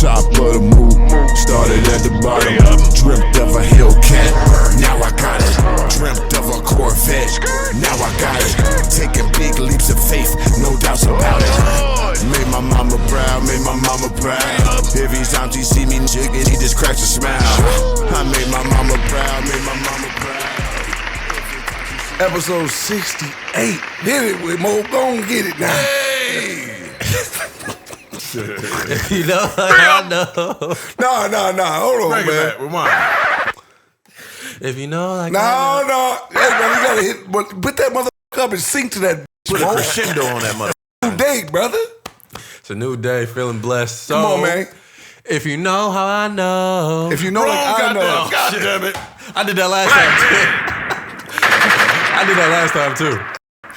top of the Mook. Started at the bottom, dreamt of a Hellcat. Now I got it. Dreamt of a Corvette. Now I got it. Taking big leaps of faith, no doubts about it. Made my mama proud, made my mama proud. Every time she see me jigging, he just cracks a smile. I made my mama proud, made my mama proud. Episode 68. Did it with Mo. Go and get it now. Hey! You know, I know. Nah. Hold on, Bring man. it back, rewind. If you know, like No. Hey, man, you gotta hit. Put that motherfucker up and sing to that. Put a crescendo on that mother. New day, brother. it's a new day, feeling blessed. So, Come on, man. If you know how I know. If you know, like I know. God damn it. I did that last time too.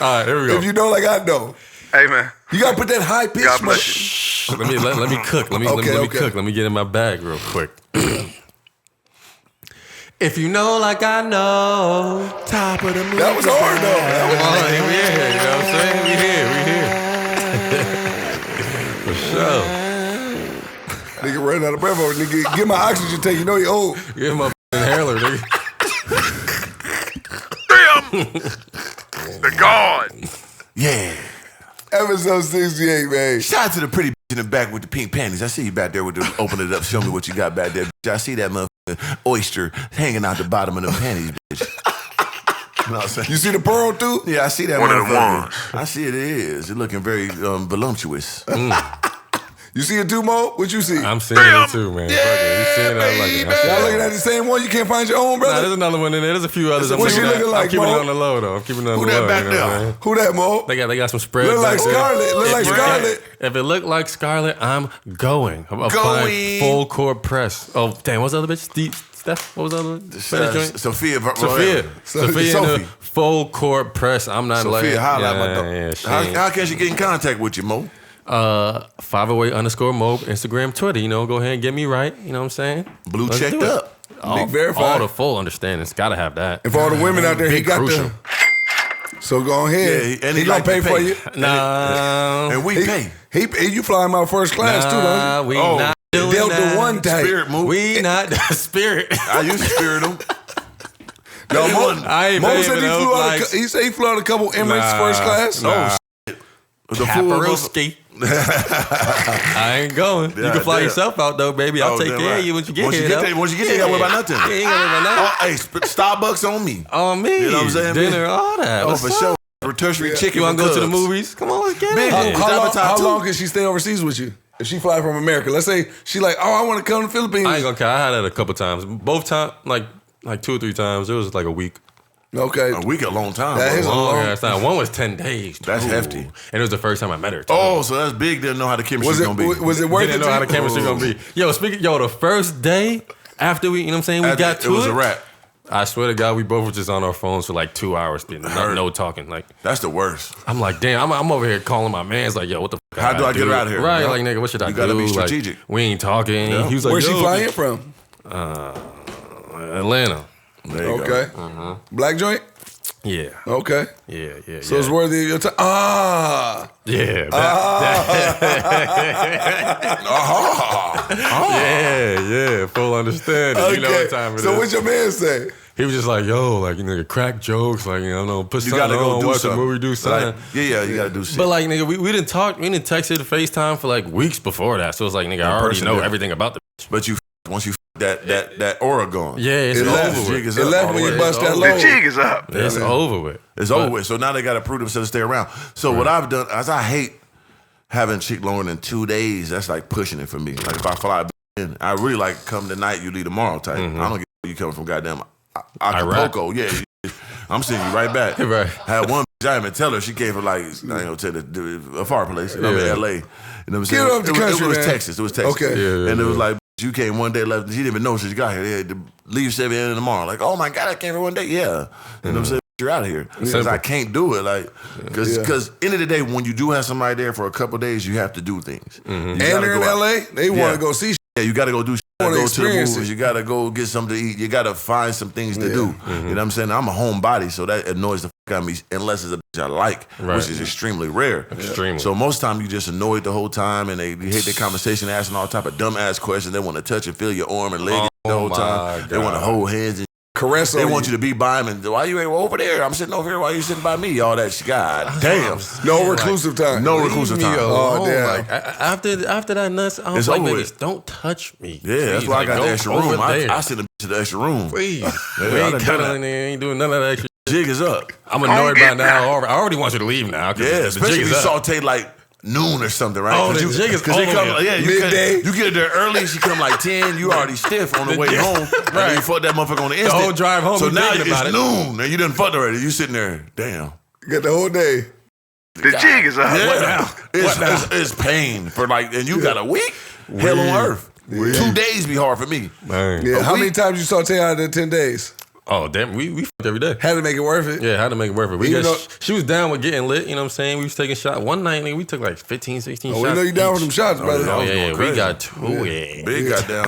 All right, here we go. If you know, like I know. Hey, man. You gotta put that high pitch. God bless you. Let me cook. Let me cook. Let me get in my bag real quick. If you know, like I know, top of the moon. That was hard though. That was We here. You know what I'm saying? We here. For sure. nigga running out of breath over. Nigga, get my oxygen tank. You know he old. Give him a inhaler, nigga. The God. Yeah. Episode 68, man. Shout out to the pretty bitch in the back with the pink panties. I see you back there with the open it up. Show me what you got back there, bitch. I see that motherfucking oyster hanging out the bottom of the panties, bitch. You know what I'm saying? You see the pearl too? Yeah, I see that One of the motherfucker. ones. I see it is. It's looking very voluptuous. You see it too, Mo? What you see? I'm seeing it too, man. Fuck it. You seeing it? I like it. Y'all looking at the same one? You can't find your own, Nah, brother? there's another one in there. There's a few others. What she looking like, I'm keeping Mo? it on the low, though. I'm keeping it on Who the that low. back you know what I'm there? saying? Who that, Mo? They got some spreads. Look like back there. Scarlett. Look like Scarlett. If it looked like Scarlett, I'm going. I'm applying full court press. Oh, damn. What's the other bitch? Steph? What was the other one? Sophia. Sophia Sophie. in the full court press. I'm not like. Sophia, holla at my Yeah, dog. How can she get in contact with you, Mo? 508_Mo, Instagram, Twitter. You know, go ahead and get me right. You know what I'm saying? Blue Let's checked do it. up. All, verified. all the full understanding. It's got to have that. And for all the women out there, he Big got crucial. So go ahead. Yeah, and he he gonna like pay to for pay. you. Nah. And we pay. You fly him out first class too, don't We Oh, not you? doing Delta that. one type. Spirit move. We not the spirit. I used to spirit him. No, Mo, I ain't Mo paying said for he those flew out. flights. He said he flew out a couple Emirates first class. Nah. The Caparooski. I ain't going. You Yeah, can fly damn. yourself out though, baby. I'll take damn care right. of you once you get Once here. you get there, once you get there, you gotta worry about nothing. You ain't gotta worry about nothing. Oh, hey, Starbucks on me. On me. You know what I'm saying? Dinner, all that. Oh, What's for up? sure. Rotisserie chicken. You want to go to the Cubs. movies? Come on, let's get Big. it. How too. long can she stay overseas with you? If she fly from America, let's say she like, oh, I want to come to the Philippines. I ain't gonna care. I had that a couple times. Both times, like 2 or 3 times. It was like a week. Okay. A week, a long time. That bro. is a Long long- ass time. One was 10 days. That's Ooh. hefty. And it was the first time I met her. too. Oh, so that's big. Didn't know how the chemistry's gonna be. Was it worth it? Didn't know how the to chemistry gonna be. Yo, the first day after we, you know what I'm saying, we got to it was a wrap. I swear to God, we both were just on our phones for like 2 hours, no talking. Like, That's the worst. I'm like, damn, I'm over here calling my man's like, yo, what the fuck? How do I get her out of here? Right, Yeah. like, nigga, what should I You do? gotta be Like, strategic. we ain't talking. Yeah. He was like, Where's she yo, flying from? Atlanta. There you Okay. go. Black joint? Yeah. Okay. Yeah. So it's worthy of your time. Yeah. Yeah. Full understanding. Okay. You know what time it so is. what your man say? He was just like, yo, like, you nigga, crack jokes, like, you know, put You something gotta go on, do watch something. a movie, do something. Like, yeah, you gotta do shit. But like, nigga, we didn't talk, we didn't text it, FaceTime for like weeks before that. So it's like, nigga, I already person know did. everything about the But once you that aura gone. Yeah, it's It over left. with. Jig is It up left all the when you way. bust that over. load. The jig is up. It's over with. It's over with. So now they gotta prove themselves to stay around. So what I've done is I hate having a chick longer than 2 days. That's like pushing it for me. Like if I fly in, I really like come tonight, you leave tomorrow type. Mm-hmm. I don't get you coming from goddamn Acapulco. Yeah. I'm sending you right back. Right. Had one bitch, I didn't even tell her. She came from like, I ain't gonna tell her, a far place. I'm Yeah. in LA. You know what I'm Get saying? her up the country, it was man. Texas. It was Texas. Okay. Yeah, And it was like, you came one day left. She didn't even know she got here. They had to leave 7 a.m. tomorrow. Like, oh my God, I came for one day. Yeah. You know what I'm saying? You're out of here. Because I can't do it. Like, because end of the day, when you do have somebody there for a couple days, you have to do things. Mm-hmm. You And gotta they're in go out. LA, they want to go see shit. Yeah, you got to go do shit. You gotta wanna go to the experience movies. it. You got to go get something to eat. You got to find some things to do. Mm-hmm. You know what I'm saying? I'm a homebody, so that annoys the fuck out of me unless it's a bitch I like, Right. which is extremely rare. Extremely. So most time you just annoyed the whole time, and they hate their conversation, asking all type of dumbass questions. They want to touch and feel your arm and leg the whole time. They want to hold hands and Caress they on want you to be by them, and why you ain't over there? I'm sitting over here. Why you sitting by me? All that shit. God damn. No reclusive time. No reclusive time. Oh, damn. Like, after that nuts, I was It's like, over baby, with. don't touch me. Yeah, that's Please, why I like, got the go extra over room. there. I send them to the extra room. Please. Yeah, We I done ain't done cuddling that. there, ain't doing none of that extra. Jig is up. I'm annoyed by now. I already want you to leave now. Yeah, especially if you saute like noon or something, right? Oh, the you, jig is they come, over. yeah, Midday. You get there early, she come like 10, you already stiff on the way home. And then you fuck that motherfucker on the instant. whole drive home, So you now thinking it's about it. noon, and you done fucked already. You sitting there, damn. You got the whole day. The jig is up. Yeah, it's pain for like, and you got a week? Hell on earth. 2 days be hard for me. Man. Yeah. How week? many times you saute out of the 10 days? Oh, damn. We fucked every day. Had to make it worth it. Yeah, had to make it worth it. Even though- She was down with getting lit, you know what I'm saying? We was taking shots. One night, nigga, we took like 15, 16 Oh, shots. we know you down with each. them shots, brother. Oh, was yeah, going we crazy. got to it. Big goddamn.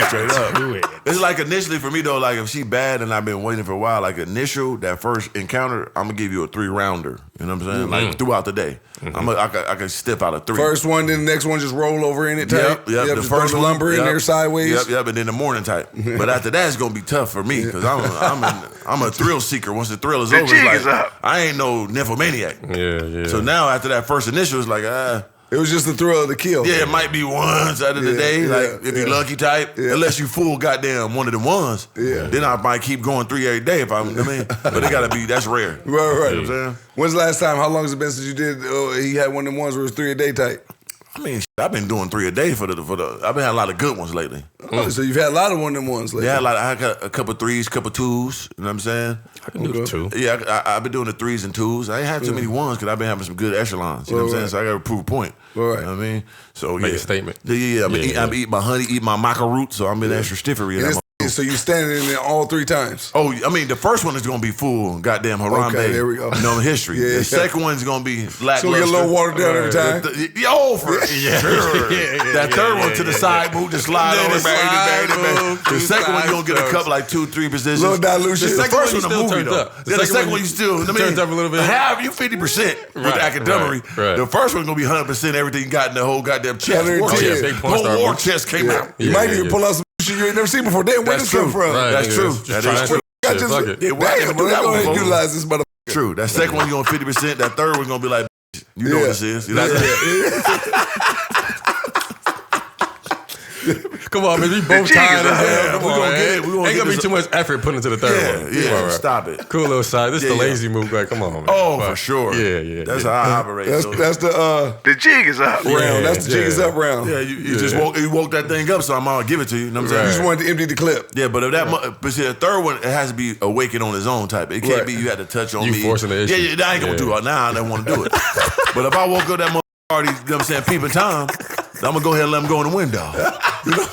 Straight up. To it. It's like initially for me though, like if she bad and I've been waiting for a while, like initial, that first encounter, I'm gonna give you a 3-rounder. You know what I'm saying? Like throughout the day. I can step out of 3. First one, then the next one just roll over in it tight. Yep. The just first throw the one, lumber in yep. there sideways. Yep. And then the morning type. But after that, it's gonna be tough for me because I'm a thrill seeker. Once the thrill is The over, jig it's is like up. I ain't no nymphomaniac. Yeah. So now after that first initial, it's like It was just the thrill of the kill. yeah, it might be once out of the day, like if you lucky type. Unless you full goddamn one of them ones, then I might keep going 3 every day if I mean. But it gotta be that's rare. Right. You know what I'm saying? When's the last time? How long has it been since you did? He had one of them ones where it was 3 a day type. I mean, I've been doing 3 a day for the. I've been having a lot of good ones lately. Oh, so you've had a lot of one of them ones lately. Yeah, I got a couple 3s, couple 2s. You know what I'm saying? I can do the 2. Yeah, I've been doing the 3s and 2s. I ain't had too many ones because I've been having some good echelons. You know what I'm saying? So I got to prove a point. Right. You know what I mean? So Make yeah, a statement. Yeah. I'm eating my honey, eat my maca root, so I'm in extra stiffery. And so you standing in there all 3 times. Oh, I mean, the first one is gonna be full goddamn Harambe. Okay, there we go. No history. Yeah. The second one's gonna be lackluster. So we get a little watered down every time. Yo, for sure. That third one to the side, move, just slide Yeah, over, the slide move, The second one, you gonna get a slide couple like 2-3 positions. Little dilution. The The first second one, one, you the still movie turned though. up. Then the second one, you still turns up a little bit. Half you 50% with Right, academy. right. The first one gonna be 100% everything you got in the whole goddamn chest. 110. War Oh, yeah, chest. big porn star Whole war move. chest came out. You might even pull out some shit you ain't never seen before. Damn, where That's this come true. from? Right, That's nigga, true. just That trying is to- true. I Shit, just, fuck it. damn, why didn't we do that go one ahead and before? utilize this motherfucker. True. That second one, you're going 50%. That third one, going to be like, you know what this is. You know what I'm saying? Come on, man. We both jig is tired as up. hell. Come We on, gonna man. get it. We gonna Ain't get gonna be this- too much effort put into the third one. Come on, right. Stop it. Cool little side. This is the Yeah. lazy move. Like, come on, man. Oh, Fuck. for sure. Yeah. That's how I operate. That's so- the The jig is up. round. That's the jig is up round. yeah, you just woke that thing up, so I'm gonna give it to you. You know what I'm You saying? just wanted to empty the clip. Yeah, but if but see, the third one, it has to be awakened on his own type. It can't Right. be you had to touch on You me. forcing the issue. Yeah, I ain't gonna do it. Now I don't want to do it. But if I woke up that motherfucker already, you know what I'm saying, peeping Tom, I'm gonna go ahead and let him go in the window. You know?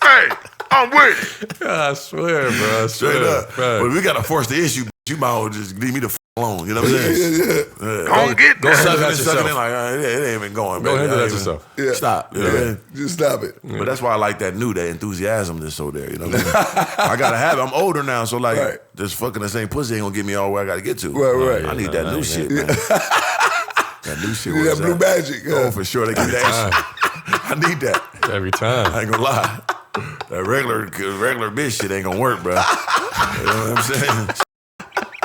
Hey, I'm with it. I swear, bro. I Straight swear. up. Right. But we gotta force the issue. You might as well just leave me the alone. You know what I'm saying? Yeah. Don't get Go ahead that. and Sucking that and sucking yourself. in like, it ain't even going, Go baby. ahead and do I that ain't even- yourself. Yeah. Stop. You know what I mean? Just stop it. But that's why I like that that enthusiasm that's so there. You know what I mean? I gotta have it. I'm older now, so like Right. just fucking the same pussy ain't gonna get me all where I gotta get to. Right. I need that new shit, man. That new shit. You was that blue magic. Oh, for sure. They give that. I need that. Every time. I ain't gonna lie. That regular bitch shit ain't gonna work, bro. You know what I'm saying?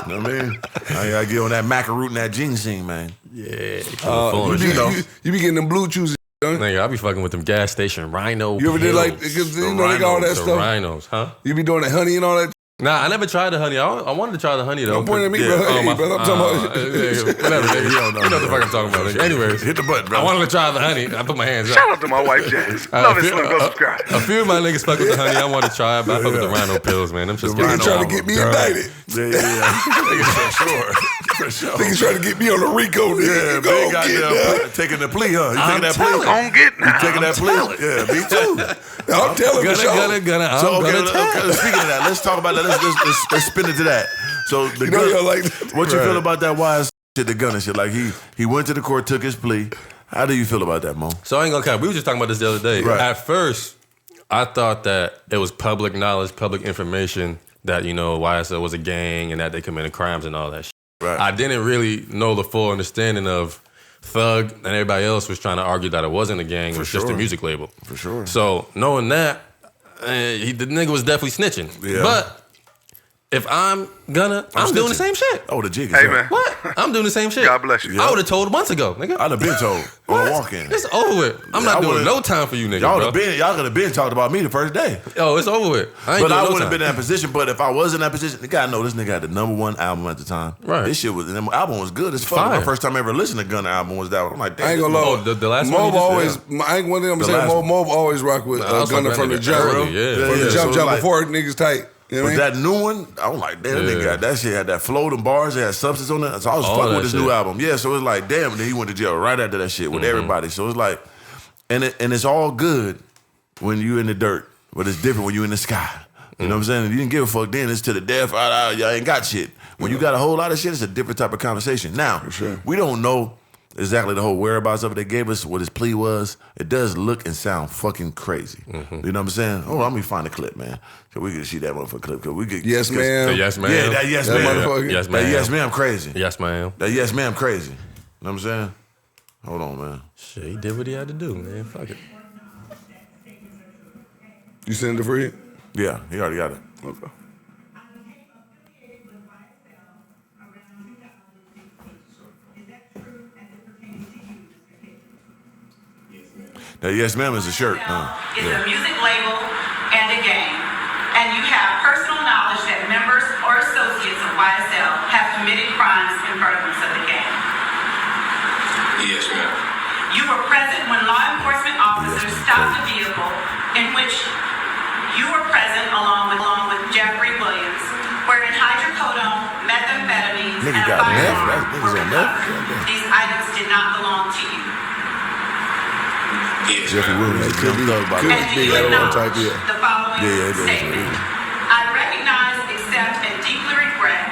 You know what I mean? I gotta get on that macaroon and that ginseng, man. Yeah. You be getting them blue chews. Don't you? Nigga, I be fucking with them gas station rhino. You ever did like, pills. because you know they got all that The stuff. rhinos, huh? You be doing the honey and all that. Nah, I never tried the honey. I wanted to try the honey though. Don't point at me, Yeah. bro. Hey, my- brother, I'm talking about. whatever, nigga. You know what the fuck I'm talking about. Nigga. Anyways, Hit the button, bro. I wanted to try the honey. I put my hands Shout up. out to my wife, Jazz. Love it, Slim. Go subscribe. A few of my niggas fuck with the honey. I wanted to try it, but I fuck with the rhino pills, man. Them just Nigga trying to get me indicted. Yeah. For sure. For sure. Niggas trying to get me on the Rico. Yeah, Nigga, big go get goddamn that. taking the plea, huh? You I'm taking that plea? Don't get now. You taking that plea? Yeah, me too. I'm telling you, Gunna. I'm So okay, gonna tell. speaking of that, let's talk about that. Let's spin it to that. So You know y'all like that. what you feel about that wise shit, the Gunna shit? Like he went to the court, took his plea, How do you feel about that, Mo? So I ain't gonna count. We were just talking about this the other day. Right. At first, I thought that it was public knowledge, public information that, YSL was a gang and that they committed crimes and all that shit. Right. I didn't really know the full understanding of Thug and everybody else was trying to argue that it wasn't a gang, it was just a music label. For sure. So knowing that, the nigga was definitely snitching. Yeah. But if I'm Gunna, I'm doing the same shit. Oh, the jig is Hey, up. man. What? I'm doing the same shit. God bless you. I would have told months ago, nigga. I'd have been told on a walk-in. It's over with. I'm Yeah, not I doing would've- no time for you niggas, Y'all bro. could have been talked about me the first day. Yo, it's over with. I ain't But doing I no wouldn't have time. been in that position. But if I was in that position, the guy know this nigga had the #1 album at the time. Right. This shit was, and the album was good as fuck. Fire. My first time ever listening to Gunna album was that one. I'm like, damn. I ain't gonna lie. Oh, the last one Mob you just- always. I ain't one of them The saying last one. Mob always rock with Nah, I was Gunna fucking from the that jump, nigga bro. early, yeah. From the Yeah, jump so jump like- before niggas tight. You know what I But mean? that new one, I was like, damn, that nigga got that shit had that flow, them bars, it had substance on it. So I was All fucking that with this shit. new album. Yeah, so it was like, damn, and then he went to jail right after that shit with everybody. So it's like, and it's all good when you in the dirt, but it's different when you in the sky. You know what I'm saying? If you didn't give a fuck then, it's to the death, y'all ain't got shit. When you got a whole lot of shit, it's a different type of conversation. Now, we don't know exactly the whole whereabouts of it. They gave us what his plea was. It does look and sound fucking crazy. You know what I'm saying? Oh, let me find a clip, man. So we can see that motherfucking clip. Cause we could, Yes, ma'am. The yes, ma'am. Yeah, that yes, That ma'am. motherfucker. Yes, That ma'am. yes, ma'am, crazy. Yes, ma'am. That yes, ma'am, crazy. You know what I'm saying? Hold on, man. Shit, he did what he had to do, man. Fuck it. You send it for you? Yeah, he already got it. Okay. That yes, ma'am is a shirt. Is a music label and a gang, and you have personal knowledge that members or associates of YSL have committed crimes in furtherance of the gang. Yes, ma'am. You were present when law enforcement officers stopped the vehicle in which you were present along with Jeffrey Williams, wherein hydrocodone, methamphetamines, Nigga and a got meth? firearm Niggas were on meth? recovered. These items did not belong to you. Yes, Jeffrey ma'am. Williams, Could be, could And be do you that one acknowledge type, yeah. the following Yeah, it is. statement? I recognize, accept, and deeply regret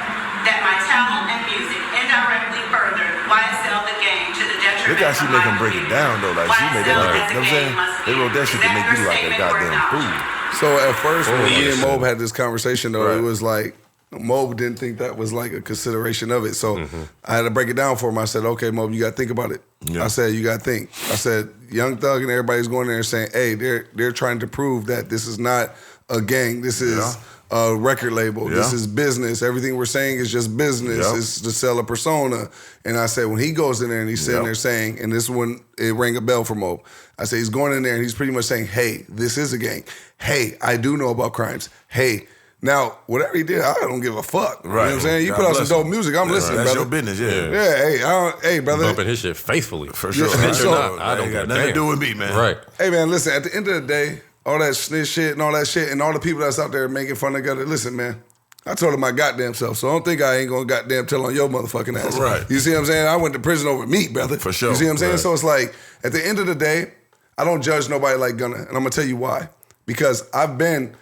that my talent and music indirectly furthered YSL the gang to the detriment Look how she of make my him break it community. down, though. Like, she made that YSL nigga, as a you know what I'm gang saying? must They wrote that shit to Is make you your look like a statement or goddamn not? fool. So at first, when me yes, and Mob sir. had this conversation, though, Right. it was like Mob didn't think that was like a consideration of it. So I had to break it down for him. I said, okay, Mob, you got to think about it. Yeah. I said, you got to think. I said, Young Thug and everybody's going there and saying, hey, they're trying to prove that this is not a gang. This is a record label. This Yeah. is business. Everything we're saying is just business. Yeah. It's to sell a persona. And I said, when he goes in there and he's sitting Yeah. there saying, and this is when it rang a bell for Mob. I said, he's going in there and he's pretty much saying, hey, this is a gang. Hey, I do know about crimes. Hey, now, whatever he did, I don't give a fuck. You know what I'm saying? You God put out some bless dope him. music, I'm listening, That's brother. your business, yeah. Yeah, hey, brother. Bumping his shit faithfully. For sure. Yeah, For so- sure. I don't Ain't give got a nothing to damn. do with me, man. Right. Hey, man, listen, at the end of the day, all that snitch shit and all that shit and all the people that's out there making fun of each other, listen, man, I told him my goddamn self, so I don't think I ain't gonna goddamn tell on your motherfucking ass. Right. You see what I'm saying? I went to prison over me, brother. For sure. You see what I'm saying? Right. So it's like, at the end of the day, I don't judge nobody like Gunna, and I'm gonna tell you why. Because I've been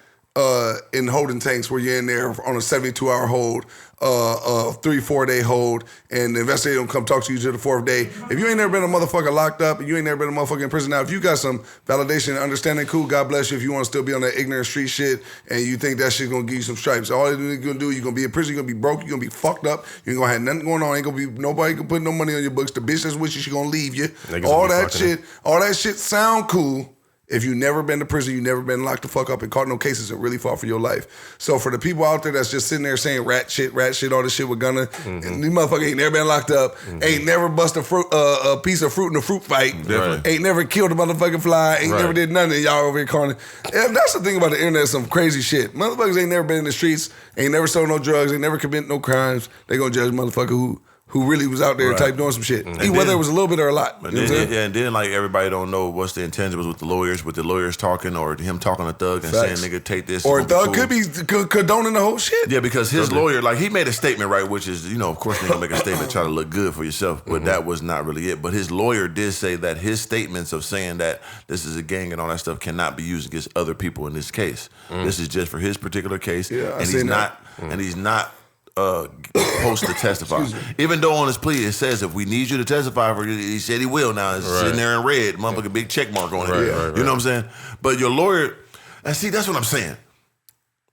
in holding tanks where you're in there on a 72-hour hold, 3-4 day hold, and the investigator don't come talk to you to the 4th day. If you ain't never been a motherfucker locked up, and you ain't never been a motherfucker in prison, now if you got some validation and understanding, cool, God bless you. If you want to still be on that ignorant street shit and you think that shit's gonna give you some stripes, all you're gonna do, you're gonna be in prison, you're gonna be broke, you're gonna be fucked up, you ain't gonna have nothing going on, ain't gonna be nobody can put no money on your books. The bitch that's with you, she gonna leave you. Niggas All will be that fucking shit, all that shit sound cool. If you never been to prison, you never been locked the fuck up and caught no cases and really fought for your life. So for the people out there that's just sitting there saying rat shit, all this shit with Gunna, and these motherfuckers ain't never been locked up, ain't never bust a piece of fruit in a fruit fight, Definitely. ain't never killed a motherfucking fly, ain't Right. never did nothing, y'all over here calling. And that's the thing about the internet, some crazy shit. Motherfuckers ain't never been in the streets, ain't never sold no drugs, ain't never committed no crimes. They gonna judge a motherfucker who really was out there Right. type doing some shit. then- Whether it was a little bit or a lot. But You know what I'm then, saying? yeah, and then like everybody don't know what's the intangibles with the lawyers talking or him talking to Thug and Facts. saying, nigga, take this. Or it's gonna Thug be could be condoning the whole shit. Yeah, because his lawyer, like, he made a statement, right, which is, you know, of course, you're going to make a statement try to look good for yourself, but that was not really it. But his lawyer did say that his statements of saying that this is a gang and all that stuff cannot be used against other people in this case. This is just for his particular case, Yeah, I and seen he's that. not, and he's not post to testify. Even though on his plea it says if we need you to testify for you, he said he will now. It's sitting there in red, motherfucking big check mark on it. Right, You know what I'm saying? But your lawyer, and see, that's what I'm saying.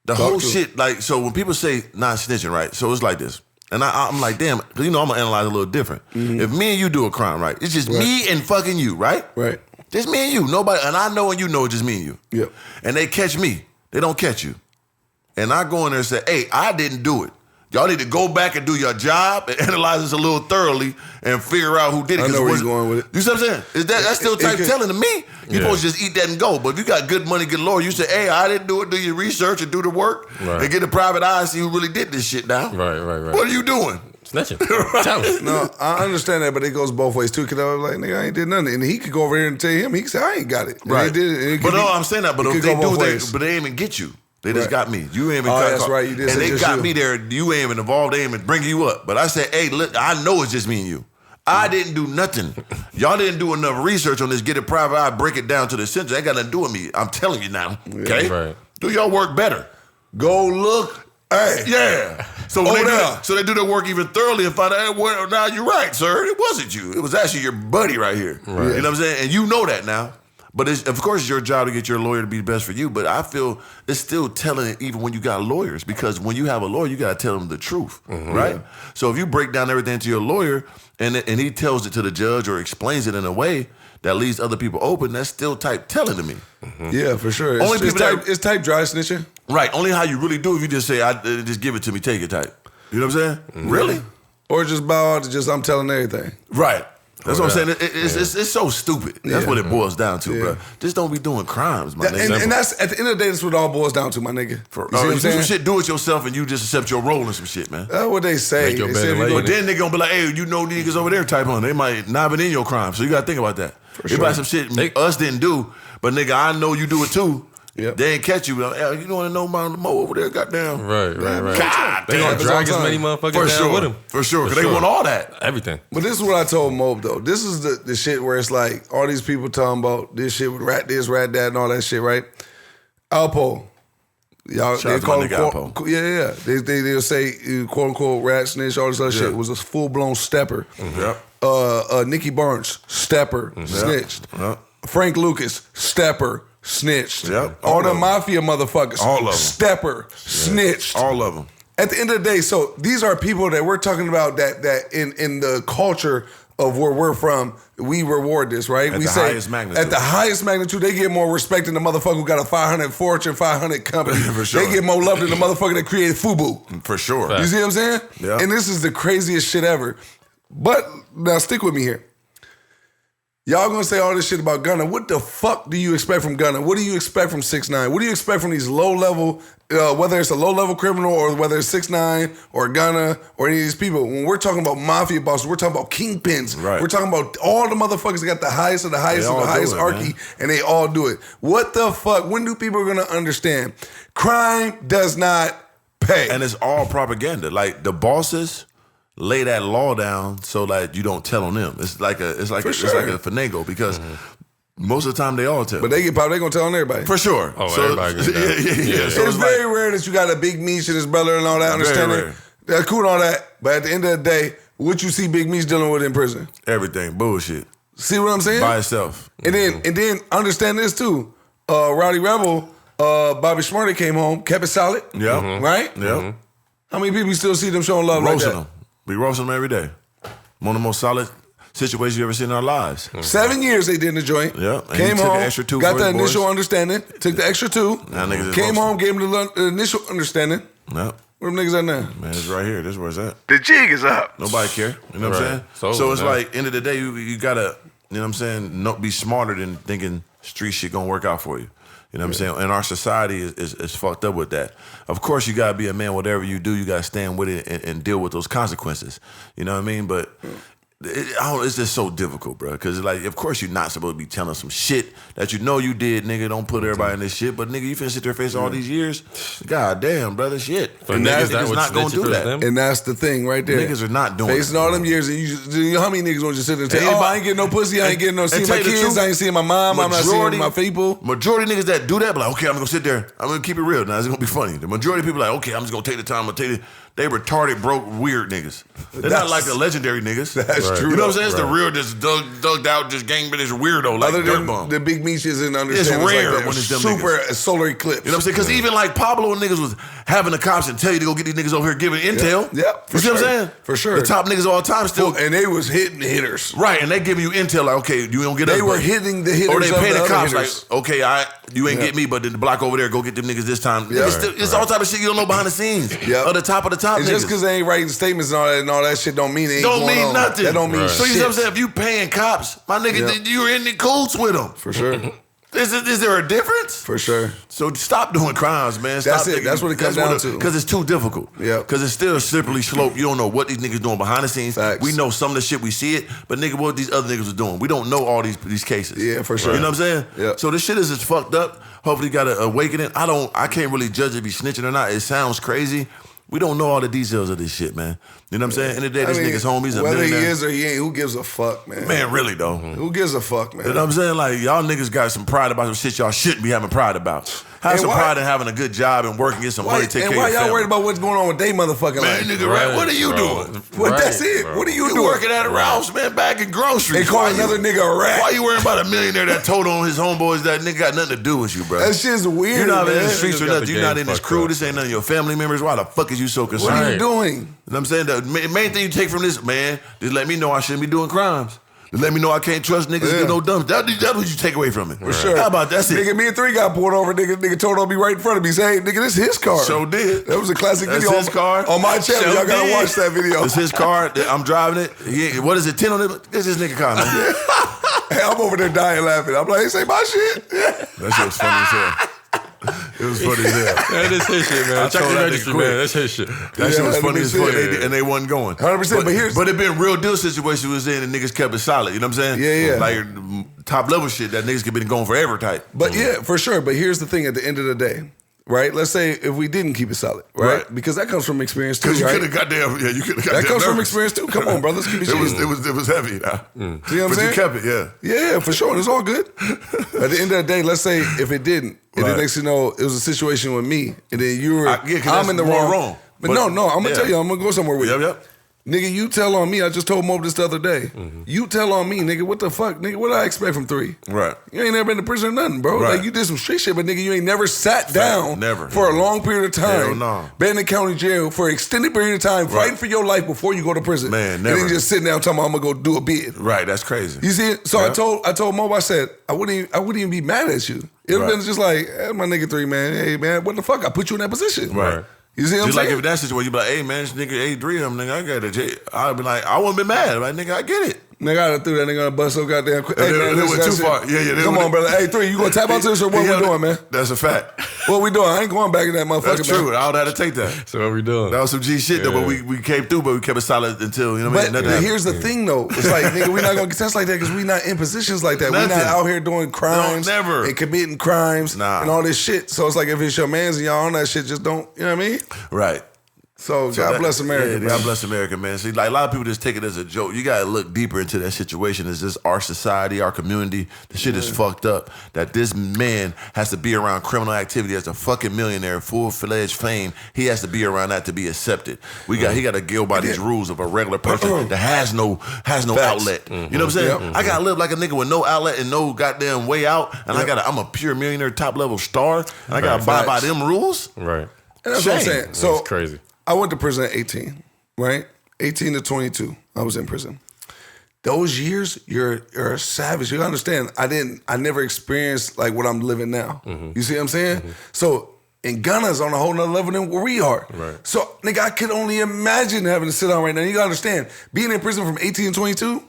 The whole shit, like, so when people say not snitching, right? So it's like this. And I'm like, damn, because I'm going to analyze a little different. If me and you do a crime, right? It's just me and fucking you, right? Right. Just me and you. Nobody, and I know and you know it's just me and you. Yep. And they catch me. They don't catch you. And I go in there and say, hey, I didn't do it. Y'all need to go back and do your job and analyze this a little thoroughly and figure out who did it. I know where you're going with it. You see what I'm saying? That's still type telling to me. You're supposed to just eat that and go. But if you got good money, good lawyer, you say, hey, I didn't do it. Do your research and do the work and get a private eye and see who really did this shit now. Right. What are you doing? Snitching. Tell us. No, I understand that, but it goes both ways too. Because I was like, nigga, I ain't did nothing. And he could go over here and tell him, he could say, I ain't got it. And Right. he did it. And But no, I'm saying that. But if they do, ways. but they ain't even get you. They just got me. You ain't even that's right. You did and say they just got you. me there. You ain't even involved. They ain't even bring you up. But I said, hey, look, I know it's just me and you. I didn't do nothing. Y'all didn't do enough research on this. Get a private eye, break it down to the center. Ain't got nothing to do with me. I'm telling you now. Okay? Right. Do y'all work better. Go look. Hey. Yeah. So when they do their work even thoroughly and find out, well, now you're right, sir. It wasn't you. It was actually your buddy right here. Right. You know what I'm saying? And you know that now. But of course, it's your job to get your lawyer to be the best for you. But I feel it's still telling it even when you got lawyers. Because when you have a lawyer, you got to tell them the truth, right? So if you break down everything to your lawyer and he tells it to the judge or explains it in a way that leaves other people open, that's still type telling to me. Yeah, for sure. It's type dry snitching. Right. Only how you really do if you just say, just give it to me, take it type. You know what I'm saying? Really? Or just bow out to just, I'm telling everything. Right. That's what I'm saying. It's so stupid. That's what it boils down to, bro. Just don't be doing crimes, my nigga. And that's, at the end of the day, that's what it all boils down to, my nigga. You see what I'm do saying? some shit, do it yourself, and you just accept your role in some shit, man. That's what they say. Make your They bed say and if you lay go But then they gonna be like, hey, you know niggas over there type on. They might not been in your crime, so you gotta think about that. They might some shit us didn't do, but nigga, I know you do it too. Yep. They ain't catch you. Like, hey, you don't want to know about the Mo over there, goddamn. Right. God They gonna damn. drag as many motherfuckers down with him. For sure, because they want all that. Everything. But this is what I told Mob, though. This is the shit where it's like all these people talking about this shit with rat this, rat that, and all that shit, right? Alpo. Y'all, Shout they out to call my him, nigga Alpo. yeah. They'll say, quote unquote, rat snitch, all this other shit. It was a full blown stepper. Yep. Nicky Barnes, stepper, snitched. Yep. Frank Lucas, stepper, snitched. Yep. All the of them. mafia motherfuckers, All of them. stepper, snitched. All of them. At the end of the day, so these are people that we're talking about that in the culture of where we're from, we reward this, right? At we the say highest magnitude. at the highest magnitude, they get more respect than the motherfucker who got a 500 Fortune 500 company. For sure. They get more love than the motherfucker that created FUBU. For sure. You see what I'm saying? Yeah. And this is the craziest shit ever. But now stick with me here. Y'all gonna say all this shit about Gunna. What the fuck do you expect from Gunna? What do you expect from 6ix9ine? What do you expect from these low-level, whether it's a low-level criminal or whether it's 6ix9ine or Gunna or any of these people? When we're talking about mafia bosses, we're talking about kingpins. Right. We're talking about all the motherfuckers that got the highest of the highest They of the all do highest it, hierarchy, man. and they all do it. What the fuck? When do people gonna understand? Crime does not pay. And it's all propaganda. Like the bosses lay that law down so that you don't tell on them. It's like a finagle because most of the time they all tell. But they get popped, they gonna tell on everybody. For sure. Oh, everybody gets that. Yeah. So It's very rare that you got a Big Meech and his brother and all that, understanding. rare. That's cool and all that. But at the end of the day, what you see Big Meech dealing with in prison. everything bullshit See what I'm saying? by itself. And then understand this too. Rowdy Rebel, Bobby Schmurda came home, kept it solid. Yeah. Right? Yeah. How many people still see them showing love Roasting like that? them. We roasting them every day. One of the most solid situations you ever seen in our lives. 7 years they did in the joint. Yeah, and he Came took home, an extra 2 got for the his boys. initial understanding, took the extra 2. Now niggas is Came roasting. home, gave him the initial understanding. No. Where them niggas at now? Man, it's right here. This is where it's at. The jig is up. Nobody care. You know what I'm Right. saying? So, So it's yeah. like, end of the day, you gotta, you know what I'm saying, be smarter than thinking street shit gonna work out for you. You know what I'm saying? And our society is fucked up with that. Of course, you gotta be a man. Whatever you do, you gotta stand with it and deal with those consequences. You know what I mean? But it's just so difficult, bro. Because like, of course, you're not supposed to be telling some shit that you know you did, nigga. Don't put everybody in this shit. But nigga, you finna sit there face all these years. God damn, brother, shit. For And niggas, that niggas would not gonna snitch do for that. them. And that's the thing right there. Niggas are not doing Facing it. all them years, and you know how many niggas gonna just sit there and say, "Oh, I ain't getting no pussy, I ain't getting no see And my tell you the kids, truth, I ain't seeing my mom, I'm not seeing my people." Majority of niggas that do that, be like, okay, I'm gonna sit there. I'm gonna keep it real. Now it's gonna be funny. The majority of people like, okay, I'm just gonna take the time. I'm gonna take it. They retarded, broke, weird niggas. They're not like the legendary niggas. That's true. You know what I'm saying? It's the real, just dugged out, just gangbangers weirdo, like Other dirt than bum. the big meaches and understand It's rare like that. when it's them super niggas. solar eclipse. You know what I'm saying? Because even like Pablo and niggas was having the cops and tell you to go get these niggas over here giving intel. Yeah, you see what I'm saying? For sure. The top niggas all the time still. And they was hitting hitters. Right, and they giving you intel like, okay, you don't get us. They were hitting the hitters. Or they of pay the other cops hitters. like, okay, you ain't get me, but then the block over there, go get them niggas this time. Yeah. It's all type of shit you don't know behind the scenes. Yeah. Or the top of the top And niggas. just because they ain't writing statements and all that shit don't mean it ain't Don't going mean on. nothing. That don't mean So you shit. know what I'm saying? If you paying cops, my nigga, you're in the coots with them. For sure. Is there a difference? For sure. So stop doing crimes, man. That's it. That's what it comes down to. Because it's too difficult. Yeah. Because it's still a slippery slope. You don't know what these niggas doing behind the scenes. Facts. We know some of the shit, we see it, but nigga, what these other niggas are doing. We don't know all these cases. Yeah, for sure. You know what I'm saying? Yeah. So this shit is just fucked up. Hopefully got an awakening. I can't really judge if he's snitching or not. It sounds crazy. We don't know all the details of this shit, man. You know what I'm saying? In the day, this nigga's homies a whether millionaire. he is or he ain't, who gives a fuck, man? Man, really though. Who gives a fuck, man? You know what I'm saying? Like, y'all niggas got some pride about some shit y'all shouldn't be having pride about. Have some pride in having a good job and working, get some money, take care of your family. And why y'all worried about what's going on with they motherfucking Man, life? nigga, right, what are you doing? Well, that's it. What are you You doing? working at a Ralph's, man, bagging groceries. They call another nigga a rat. Why you worrying about a millionaire that told on his homeboys that nigga got nothing to do with you, bro? That shit's weird, You're not in man. the streets or Niggas got nothing. the You're not game in this fucked crew. up. This ain't none of your family members. Why the fuck is you so concerned? What are you Right. doing? You know what I'm saying? The main thing you take from this, man, is let me know I shouldn't be doing crimes. Just let me know I can't trust niggas to Yeah. do no dumb. That's what you take away from it. For sure. How about that's it? Nigga, me and 3 got pulled over. Nigga told on me right in front of me. Say, hey, nigga, this his car. So did. That was a classic That's video his car. on my channel. So Y'all gotta did. watch that video. It's his car. I'm driving it. What is it? 10 on it? This is his nigga car, man. Hey, I'm over there dying laughing. I'm like, hey, say my shit. That shit was funny as hell. It was funny as hell. That is his shit, man. I Check told the that registry, nigga quick. man. That's his shit. That shit was funny as fuck, 100%. and they wasn't going. 100%, but here's- it been real deal situation we was in, and niggas kept it solid. You know what I'm saying? Yeah, yeah. Like top level shit that niggas could been going forever type. But yeah, for sure. But here's the thing at the end of the day, right? Let's say if we didn't keep it solid, right? Right. Because that comes from experience too, Because you right? could have goddamn, yeah, you could have That comes from experience too. Come on, bro. Let's keep it It was G. it was heavy. Nah. See what I'm But saying? you kept it, yeah. Yeah, for sure. It's all good. At the end of the day, let's say if it didn't, and Right. the next thing you know, it was a situation with me, and then you were, Yeah, 'cause I'm that's in the more wrong. wrong. But But- no, I'm gonna yeah. tell you, I'm gonna go somewhere with you. Yep. Nigga, you tell on me. I just told Mo this the other day. You tell on me, nigga. What the fuck, nigga? What do I expect from 3? Right. You ain't never been to prison or nothing, bro. Right. Like you did some street shit, but nigga, you ain't never sat down never. for a long period of time. Hell no. Been in county jail for an extended period of time, fighting for your life before you go to prison. Man, And never. then just sitting down talking about I'm gonna go do a bid. Right, that's crazy. You see it? So Yeah. I told Mo, I said, I wouldn't even be mad at you. It would have Right. been just like, hey, my nigga 3, man. Hey, man, what the fuck? I put you in that position. Right. You see what I'm Just like saying? if that situation, you be like, hey man, this nigga A3 of them, nigga, I got it. I'd be like, I wouldn't be mad. Like, nigga, I get it. Nigga, I done threw that nigga on the bus so goddamn quick. Hey, They- man, they listen, went too that's it. far. Yeah, they Come went- on, brother. Hey, 3, you gonna tap out to this or what Yeah, we doing, man? That's a fact. What we doing? I ain't going back in that motherfucker, That's man. true. I would have to take that. So what we doing? That was some G shit though, but Yeah. we came through, but we kept it solid until, you know what I But mean? Nothing here's the thing, though. It's like, nigga, we're not gonna get tests like that because we not in positions like that. We're not Nothing. out here doing crimes No, never. and committing crimes Nah. and all this shit. So it's like if it's your mans and y'all on that shit, just don't, you know what I mean? Right. So God bless America, Yeah, man. God bless America, man. See, like a lot of people just take it as a joke. You gotta look deeper into that situation. It's just our society, our community. The shit is fucked up. That this man has to be around criminal activity as a fucking millionaire, full-fledged fame. He has to be around that to be accepted. He got to go by these rules of a regular person that has no outlet. You know what I'm saying? I gotta live like a nigga with no outlet and no goddamn way out. And I'm a pure millionaire, top level star. And I gotta abide by them rules. Right. And that's what I'm Shame. saying. So That's crazy. I went to prison at 18, right? 18 to 22, I was in prison. Those years, you're a savage. You understand? I never experienced like what I'm living now. You see what I'm saying? So, and Gunna's on a whole nother level than where we are. Right. So, nigga, I could only imagine having to sit down right now. You gotta understand, being in prison from 18 to 22,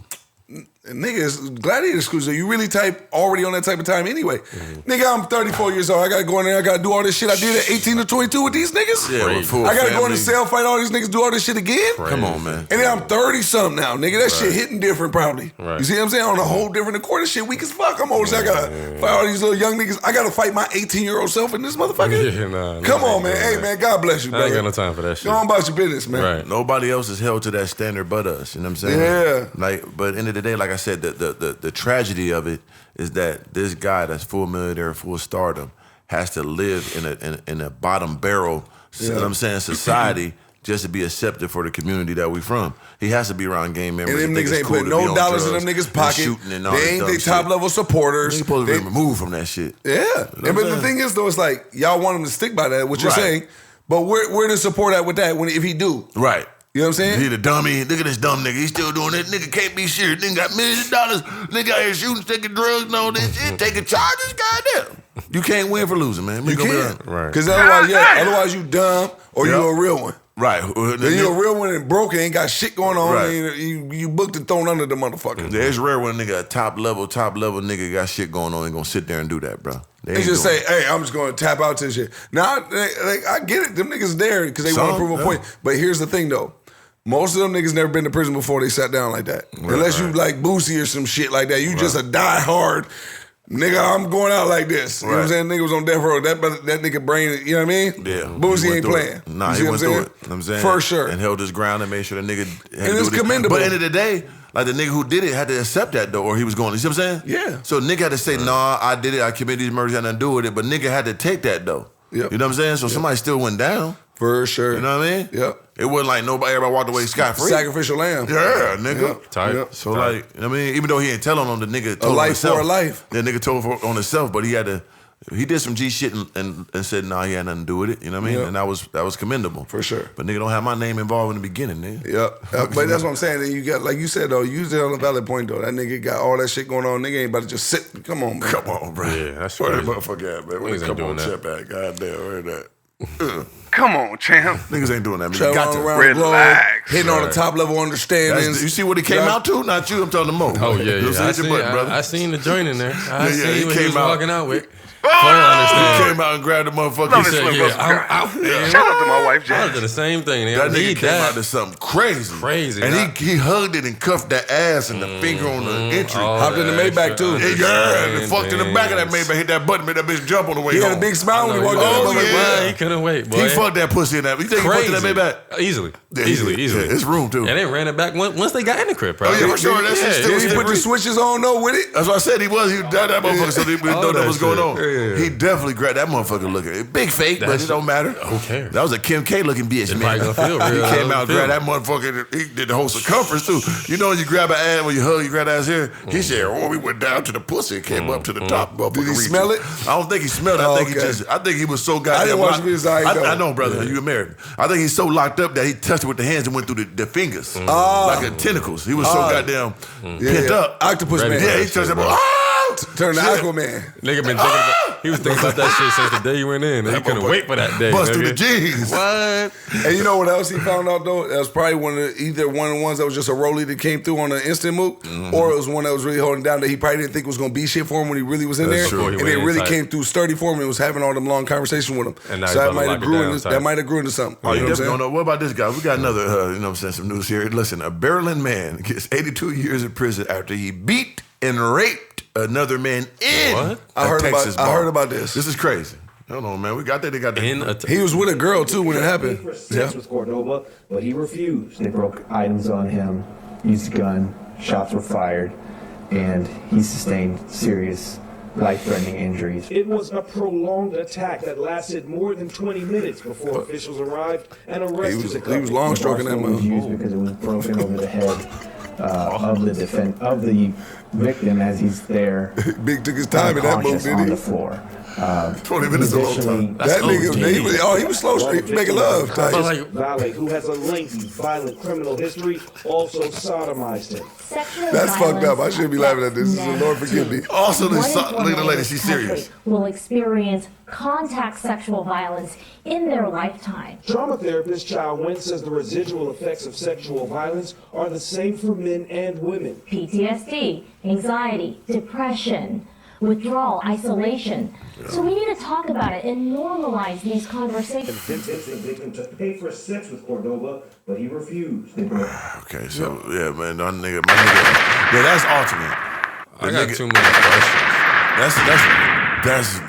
nigga, it's gladiator school, so you really already on that type of time anyway. Nigga, I'm 34 years old. I gotta go in there, I gotta do all this shit I did at 18 to 22 with these niggas. Yeah, with full I gotta go in the family. cell, fight all these niggas, do all this shit again. Come on, man. And then I'm 30-something now, nigga. That shit hitting different probably. Right. You see what I'm saying? On a whole different accord. This shit weak as fuck. I'm old. I gotta fight all these little young niggas. I gotta fight my 18-year-old self in this motherfucker. Yeah, nah, Come nah, on, man. nah, Hey, nah. man, God bless you, I brother. ain't got no time for that shit. Go on about your business, man. Right. Nobody else is held to that standard but us. You know what I'm saying? Yeah. Like, but end of the day, like I said, the tragedy of it is that this guy that's full millionaire, full stardom, has to live in a bottom barrel, you know what I'm saying, society just to be accepted for the community that we from. He has to be around gang members. And them niggas ain't putting no dollars in them niggas' pocket. They ain't they top level supporters. They supposed to be removed from that shit. Yeah. But the thing is though, it's like y'all want him to stick by that, what you're saying. But where the support at with that if he do? Right. You know what I'm saying? He the dummy. Look at this dumb nigga. He's still doing that. Nigga can't be serious. Nigga got millions of dollars. Nigga out here shooting, taking drugs and all this shit, taking charges. Goddamn. You can't win for losing, man. You can't. Right. Because otherwise you dumb or you a real one. Right. Then you a real one and broke and ain't got shit going on. Right. And you booked and thrown under the motherfucker. Yeah, it's rare when a nigga, a top level nigga got shit going on and gonna sit there and do that, bro. They just say, hey, I'm just going to tap out to this shit. Now, I get it. Them niggas there because they want to prove a point. But here's the thing, though. Most of them niggas never been to prison before they sat down like that. Unless you like Boosie or some shit like that. You just a die-hard, nigga, I'm going out like this. You know what I'm saying? Nigga was on death row. That nigga brain, you know what I mean? Yeah. Boosie ain't playing. Nah, he went through it. You know what I'm saying? For sure. And held his ground and made sure the nigga had and to it's do it. commendable. But at the end of the day, like the nigga who did it had to accept that though, or he was going. You see what I'm saying? Yeah. So nigga had to say, nah, I did it. I committed these murders. I had nothing to do with it. But nigga had to take that though. Yep. You know what I'm saying? So somebody still went down. For sure. You know what I mean? Yep. It wasn't like everybody walked away scot-free. Sacrificial lamb. Yeah, nigga. Yep. Tight. Yep. So like, you know what I mean? Even though he ain't telling on the nigga told a life on himself. for a life. The nigga told on himself, but he did some G shit and said, nah, he had nothing to do with it. You know what I mean? Yep. And that was commendable. For sure. But nigga don't have my name involved in the beginning, nigga. Yep. But that's what I'm saying. Then you got, like you said, though, you said on a valid point, though. That nigga got all that shit going on. Nigga ain't about to just sit. Come on, man. Come on, bro. Yeah, that's Where crazy. that motherfucker at, man? Where Niggas the ain't come on doing chip at? Goddamn, where that? Come on, champ. Niggas ain't doing that, man. You Traveling got to. around the globe, Relax. hitting on the top level understandings. You see what he came out to? Not you, I'm talking to Mo. Oh, yeah, You yeah. see your button, brother. I seen the joint in there. I Yeah, seen he what he came was out. walking out with. He understand. came out and grabbed the motherfucker. Love He this said, little Yeah, brother. I'm out, man. Shout out to my wife, I Jen. was doing the same thing. that I nigga need came out that. to something crazy. Crazy. And he hugged it and cuffed that ass and the finger on the entry. All Hopped in the that Maybach, too. Yeah, and fucked in the back of that Maybach, hit that button, made that bitch jump on the way He home. had a big smile when he walked Oh, out. yeah. He couldn't wait, boy. He fucked that pussy in that. You think he fucked in that Maybach? Easily. Yeah, Easily. yeah, it's room, too. And they ran it back once they got in the crib, bro. Oh, yeah, for sure. That's yeah, still Did he put the switches on, though, with it? That's what I said. He done that motherfucker, so they didn't know All that that was going on. shit. Yeah. He definitely grabbed that motherfucker looking. Big fake, but it don't matter. Who cares? That was a Kim K looking bitch, It man. probably gonna feel real. He came out and Feel. grabbed that motherfucker. He did the whole circumference, too. You know when you grab an ass, when you hug, you grab that ass here? He said, we went down to the pussy and came up to the top. Did he smell it? I don't think he smelled it. I think he was so goddamn I didn't watch locked- videos, I ain't I know, brother. You married. I think he's so locked up that he touched it with the hands and went through the fingers. Like a tentacles. He was so goddamn pent up. Octopus Ready man. for Yeah, he that touched shit, it. bro. Turn to Shit. Aquaman. Nigga been thinking about, he was thinking about that shit since the day he went in. And he couldn't motherfucker wait for that day. Bust through nigga. the jeans. What? And you know what else he found out though? That was probably either one of the ones that was just a rollie that came through on an instant Mook, or it was one that was really holding down that he probably didn't think was gonna be shit for him when he really was in That's there. true. And He it went really inside. came through sturdy for him and was having all them long conversations with him. And now So he's that about to might lock have it grew down into tight. that might have grew into something. Oh, you know what I'm definitely saying? don't know. What about this guy? We got another, you know what I'm saying, some news here. Listen, a Maryland man gets 82 years in prison after he beat and raped another man in What? I a heard Texas about- I bar. heard about this. This is crazy. I don't know, man. We got that. They got that. In a He was with a girl too when it happened. For sex with Cordoba, but he refused. They broke items on him, used a gun, shots were fired, and he sustained serious life-threatening injuries. It was a prolonged attack that lasted more than 20 minutes before officials arrived and arrested the couple. He was long stroking that The arsenal was mother. used because it was broken over the head of the victim as he's there. Big took his time in that move, unconscious on did the he? floor. 20 minutes is a long Additionally, time. That nigga, he was slow. He was making love. But Type. like, Valet, who has a lengthy, violent criminal history, also sodomized him. That's fucked up. I shouldn't be laughing at this. Lord forgive me. Also, One look in at four the men lady. in She's this country serious. will experience contact sexual violence in their lifetime. Trauma therapist Chow Wen says the residual effects of sexual violence are the same for men and women. PTSD, anxiety, depression, withdrawal, isolation. So we need to talk about it and normalize these conversations. Convincing victim to pay for sex with Cordoba, but he refused. Okay, so yeah, man, my nigga, yeah, that's ultimate. I got too many questions. That's.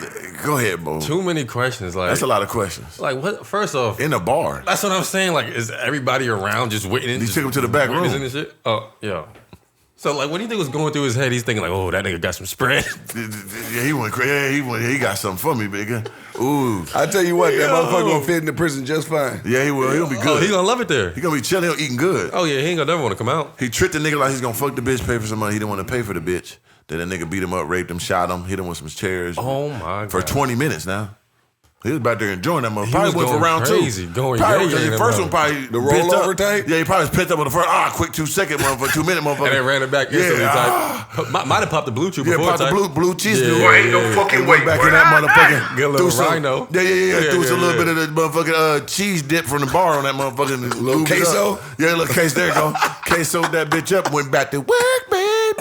Go ahead, Bo. Too many questions. Like That's a lot of questions. Like what? First off, In a bar. that's what I'm saying. Like, is everybody around just waiting? You took him to the back room. And shit? Oh, yeah. So like, what do you think was going through his head? He's thinking like, oh, that nigga got some spread. Yeah, he went crazy. He got something for me, nigga. Ooh. I tell you what, that motherfucker gonna fit in the prison just fine. Yeah, he will. He'll be good. Oh, he gonna love it there. He gonna be chilling, eating good. Oh yeah, he ain't gonna never want to come out. He tricked the nigga like he's gonna fuck the bitch, pay for some money. He didn't want to pay for the bitch. Then the nigga beat him up, raped him, shot him, hit him with some chairs. Oh my God. For 20 minutes now. He was back there enjoying that motherfucker. He Probably was went for going round crazy, 2. going probably, yeah, the first one probably the rollover type. Yeah, he probably was pent up on the first. Quick 2-second motherfucker, 2-minute motherfucker. And then ran it back instantly. Type. Might have popped the blue chew before. Yeah, popped type. the blue cheese. Yeah, Boy, ain't no fucking way. Back in that motherfucker. Get a little rhino. Yeah. Threw a little bit of the motherfucking cheese dip from the bar on that motherfucking little queso. Yeah, a little queso. There you go. Quesoed that bitch up. Went back to work, baby.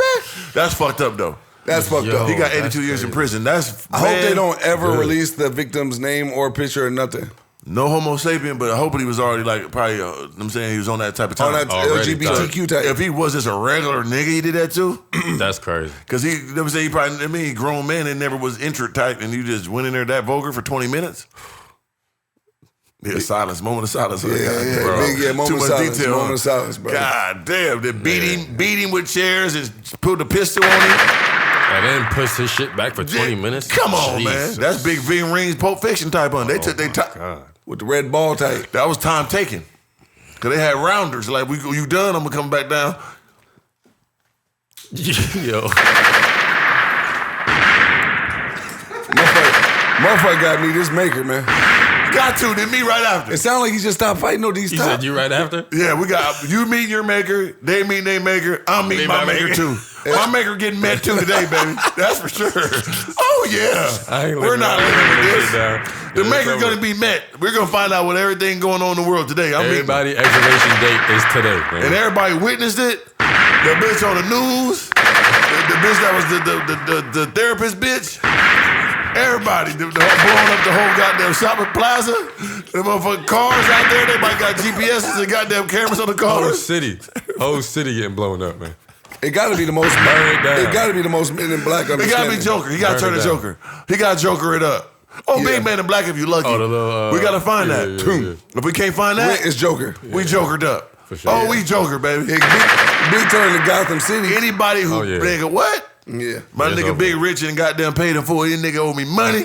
That's fucked up though. That's fucked up. He got 82 years in prison. I hope they don't ever release the victim's name or picture or nothing. No homo sapien, but I hope he was already like probably. I'm saying he was on that type of time. On that LGBTQ type. If he was just a regular nigga, he did that too. That's crazy. Because he probably. I mean, he grown man and never was introvert type, and you just went in there that vulgar for 20 minutes. Yeah, silence. Moment of silence. Moment Too of much silence. detail. Moment of silence, bro. God damn! They beat him with chairs and put the pistol on him. And then push his shit back for 20 minutes. Come on, Jesus. man. That's Big V Rings Pulp Fiction type on. They took their time with the red ball type. That was time taken. Cause they had rounders. Like, you done? I'm gonna come back down. Yo. Motherfucker got me this maker, man. Got to, then me right after. It sounded like he just stopped fighting. No, these You said you right after? Yeah, we got you meet your maker, they meet their maker, I'm meeting my maker too. My maker getting met too today, baby. That's for sure. Oh yeah. We're not living with this. The maker's gonna be met. We're gonna find out what everything going on in the world today. Everybody expiration date is today, man. And everybody witnessed it. The bitch on the news. The bitch that was the therapist bitch. Everybody, blowing up the whole goddamn shopping plaza. The motherfucking cars out there, they might got GPSs and goddamn cameras on the cars. Whole city getting blown up, man. It gotta be the most. It gotta be the most Men in Black. It gotta be Joker. He gotta turn the Joker. He gotta Joker it up. Big Man in Black if you lucky. We gotta find that. Yeah. If we can't find that, it's Joker. We Jokered up. For sure. We Joker, baby. Big turn to Gotham City. Anybody who nigga what? Yeah. My nigga Big Rich and goddamn paid him for it. This nigga owe me money.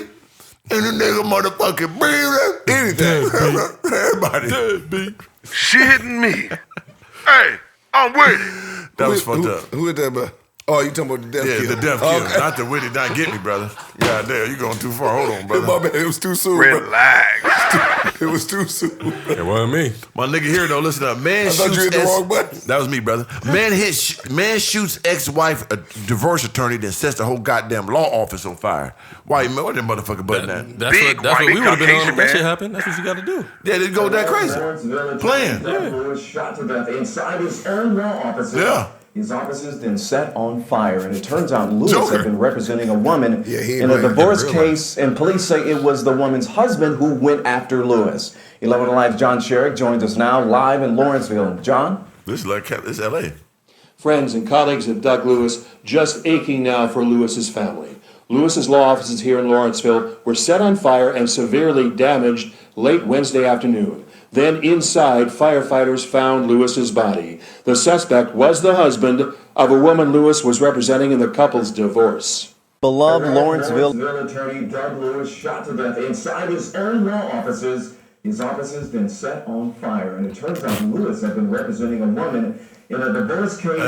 And the nigga motherfucking bring anything. Everybody. Shit me. Hey, I'm with it. That was fucked up. Who hit that, bro? Oh, you talking about the death kill? Yeah, the death kill. Okay. Not the witty, not get me, brother. God damn, you going too far. Hold on, brother. My bad. It was too soon. Relax. It was too soon. It wasn't me. My nigga here though, listen up. Man thought you hit the wrong button. That was me, brother. Man shoots ex-wife, a divorce attorney, then sets the whole goddamn law office on fire. Why you what that motherfucker button that? That's what we would have been on if that shit happened. That's what you got to do. Yeah, they go that crazy. Playing. Was shot to death inside his own law office. Yeah. His offices then set on fire, and it turns out Lewis had been representing a woman in a divorce case, and police say it was the woman's husband who went after Lewis. 11 Alive's John Sherrick joins us now live in Lawrenceville. John? This is L.A. Friends and colleagues of Doug Lewis just aching now for Lewis's family. Lewis's law offices here in Lawrenceville were set on fire and severely damaged late Wednesday afternoon. Then inside, firefighters found Lewis's body. The suspect was the husband of a woman Lewis was representing in the couple's divorce. Beloved Lawrenceville attorney Doug Lewis shot to death inside his own law offices. His office has been set on fire, and it turns out Lewis had been representing a woman in a divorce case.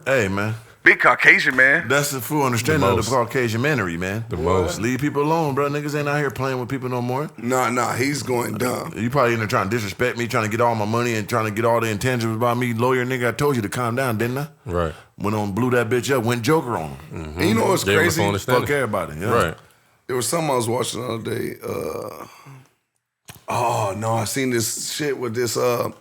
Hey, man. Big Caucasian, man. That's the full understanding of the Caucasian manery, man. The most. Leave people alone, bro. Niggas ain't out here playing with people no more. Nah, he's going dumb. You probably in there trying to disrespect me, trying to get all my money and trying to get all the intangibles about me. Lawyer nigga, I told you to calm down, didn't I? Right. Went on, blew that bitch up, went Joker on him. Mm-hmm. And you know what's crazy? Fuck everybody. Yeah. Right. There was something I was watching the other day. I seen this shit with this, the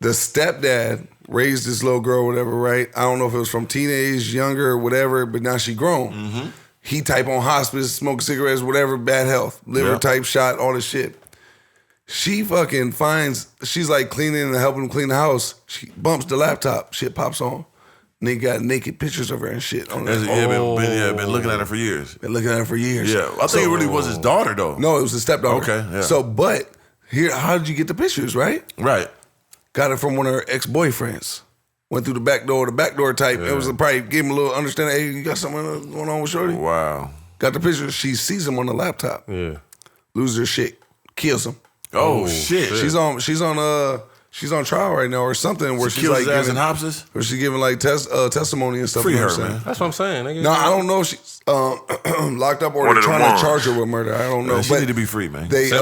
stepdad raised this little girl, whatever, right? I don't know if it was from teenage, younger, or whatever, but now she grown. Mm-hmm. He type on hospice, smoke cigarettes, whatever, bad health, liver type shot, all this shit. She fucking she's like cleaning and helping him clean the house. She bumps the laptop, shit pops on. Nigga got naked pictures of her and shit on there. Been looking at her for years. Been looking at her for years. Yeah, I think it really was his daughter though. No, it was his stepdaughter. Okay, yeah. So, but here, how did you get the pictures, right? Right. Got it from one of her ex-boyfriends. went through the back door type. It was probably give him a little understanding. Hey, you got something going on with Shorty? Wow. Got the picture. She sees him on the laptop. Yeah. Loses her shit. Kills him. Oh, shit. She's on trial right now or something where she's like giving Hopsis? Where she's giving like testimony and stuff. Free her, saying. man. That's what I'm saying. Nigga. No, I don't know if she's locked up or they're trying to charge her with murder. I don't know. She need to be free, man. They she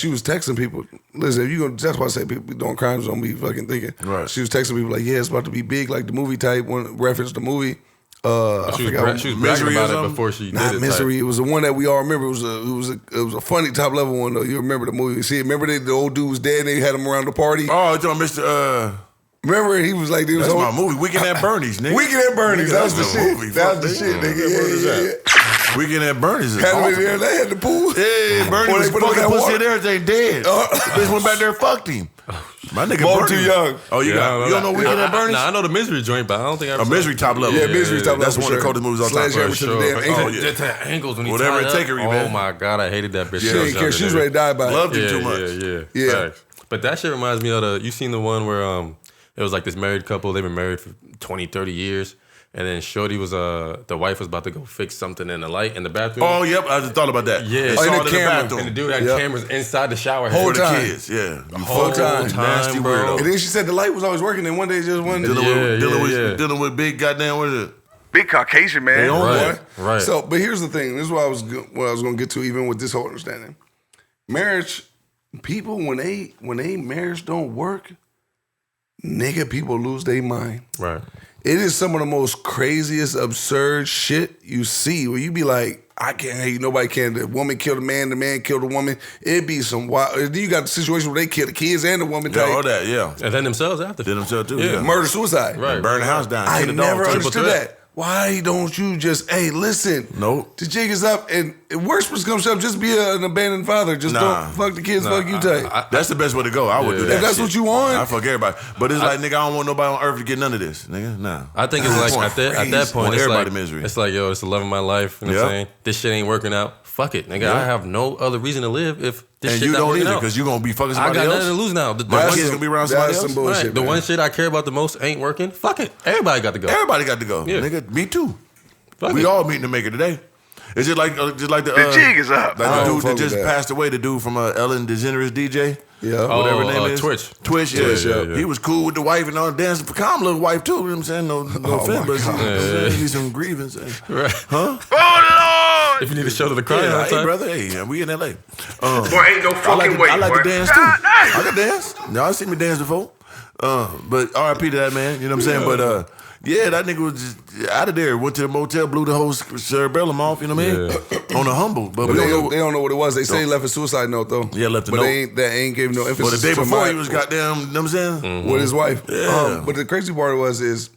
was texting people. Listen, if you gonna, that's why I say people doing crimes don't be fucking thinking. Right. She was texting people like, yeah, it's about to be big, like the movie type when reference the movie. She was bragging about it before she did it. Misery. It was the one that we all remember. It was a funny top level one though. You remember the movie? See, remember the old dude was dead and they had him around the party. Oh, it's on Mr. Remember he was like, that's my movie. Weekend at Bernie's, nigga. Weekend at Bernie's. That was the shit. Movie. That was the shit, nigga. Yeah. Weekend at Bernie's is Had him in awesome. there. They had the pool. Yeah, Bernie was fucking pussy and everything dead. The bitch went back there and fucked him. My nigga Bo Bernie. too young. Oh, you don't know Weekend at Bernie's? Nah, I know the Misery joint, but I don't think I've seen Misery top level. Yeah, Misery top level. That's one of the coldest movies on top. Sledgehammer to the damn ankle. Just to ankles when he Whatever tied it take her, up. man. Oh my God, I hated that bitch. She didn't care. She was ready to die by it. Loved him too much. Yeah. Facts. But that shit reminds me of you seen the one where it was like this married couple, they've been married for 20, 30 years. And then Shorty was the wife was about to go fix something in the light in the bathroom. Oh, yep, I just thought about that. Yeah, They saw it in the camera. bathroom. and the dude had cameras inside the shower Whole head. For the time. kids, yeah. You Whole fucking time. nasty Bro. weirdo. And then she said the light was always working, and one day it just wasn't. Dealing with big goddamn, what is it? Big Caucasian man. They own Right, boy. right. So, but here's the thing. This is what I was going to get to, even with this whole understanding. Marriage, people when they marriage don't work, nigga, people lose their mind. Right. It is some of the most craziest, absurd shit you see where you be like, I can't hate nobody can. The woman kill the man kill the woman. It'd be some wild. Then you got the situation where they kill the kids and the woman. Yeah, all that, yeah. And then themselves after. Did themselves too, Yeah. Murder, suicide. Right. Burn the house down. I Kill the dog. never Triple understood threat. that. Why don't you just, hey, listen. Nope. The jig is up, and worst was comes up, just be an abandoned father. Just don't fuck the kids, fuck you tight. That's the best way to go. I would do that. If that's shit. what you want. I fuck everybody. But it's like, nigga, I don't want nobody on earth to get none of this, nigga. Nah. I think it's like at that point, Want it's everybody like, misery. it's like, yo, it's the love of my life. You know what I'm saying? This shit ain't working out. Fuck it, nigga. I have no other reason to live if this And shit you not don't working either, out. because you gonna be fucking I somebody got else. nothing to lose now. My kids gonna be around somebody else. Some bullshit, Right. The one shit I care about the most ain't working. Fuck it. Everybody got to go. Everybody got to go. Yeah. Nigga, me too. Fuck We it. all meeting to make it today. It's just like the The jig is up. Like I the don't dude fuck that just with that. passed away, the dude from Ellen DeGeneres DJ. Yeah. Whatever his name is. Twitch. Twitch, yeah. Twitch, yeah. He was cool with the wife and all, dancing for calm little wife too. You know what I'm saying? No offense, but he's some grievance. Right. Huh? Oh, Lord. If you need to show to the crowd, Yeah, outside. hey, brother, hey, we in LA. Boy, ain't no fucking way, I like boy. to dance too. God damn. I can dance. Y'all seen me dance before. But RIP to that man, you know what I'm saying? But yeah, that nigga was just out of there. Went to the motel, blew the whole cerebellum off, you know what I mean? On a humble. But But we they don't know. don't know what it was. They say he left a suicide note though. Yeah, left a but note. They ain't gave no emphasis. Well, the day to before my- he was goddamn, you know what I'm saying? with his wife. Yeah. But the crazy part is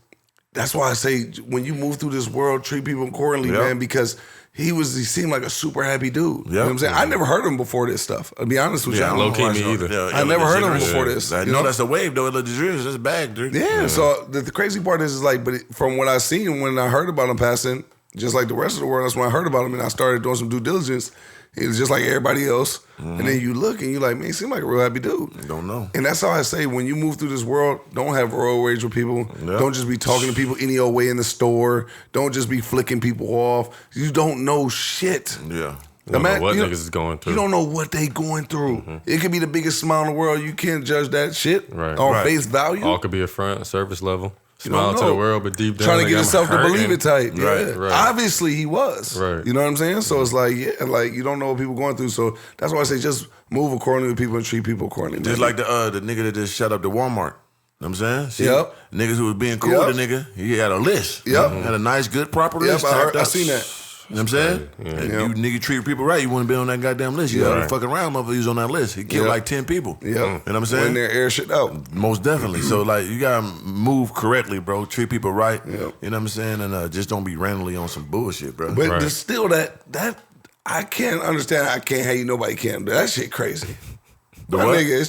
that's why I say when you move through this world, treat people accordingly, Yeah. man, because he seemed like a super happy dude. You know Yeah. what I'm saying? I never heard him before this stuff. I'll be honest with you. I don't low know key why me so- either. Yeah, I never heard him DeGeneres. before this. I you know know? that's a wave though. The DeGeneres, that's bag, dude. Yeah, so the crazy part is like, but from what I seen when I heard about him passing, just like the rest of the world, that's when I heard about him and I started doing some due diligence. He was just like everybody else. And then you look and you're like, man, he seemed like a real happy dude. Don't know. And that's how I say, when you move through this world, don't have road rage with people. Yeah. Don't just be talking to people any old way in the store. Don't just be flicking people off. You don't know shit. Yeah. You don't know what niggas is going through. You don't know what they going through. It could be the biggest smile in the world. You can't judge that shit Right. on Right. face value. All could be a front, a surface level. You don't Smile to know. the world, but deep down, Trying to like, get I'm himself to hurting. believe it type. Right, Yeah. right. Obviously he was. Right. You know what I'm saying? So it's like, yeah, like you don't know what people going through. So that's why I say just move accordingly with people and treat people accordingly. Just man. like the nigga that just shut up the Walmart. You know what I'm saying? See, Yep. Niggas who was being cool Yep. with the nigga, he had a list. Yep. Had a nice, good, proper Yep, list. I tapped up. seen that. You know what I'm saying? And you nigga treat people right, you wouldn't be on that goddamn list. You gotta fucking around motherfuckers who's on that list. He killed Yep. like 10 people. Yep. You know what I'm saying? When they're air shit out. Most definitely. So like you gotta move correctly, bro. Treat people right. Yep. You know what I'm saying? And just don't be randomly on some bullshit, bro. But Right. there's still that I can't understand. I can't hate you. Nobody can. That shit crazy. That what? nigga,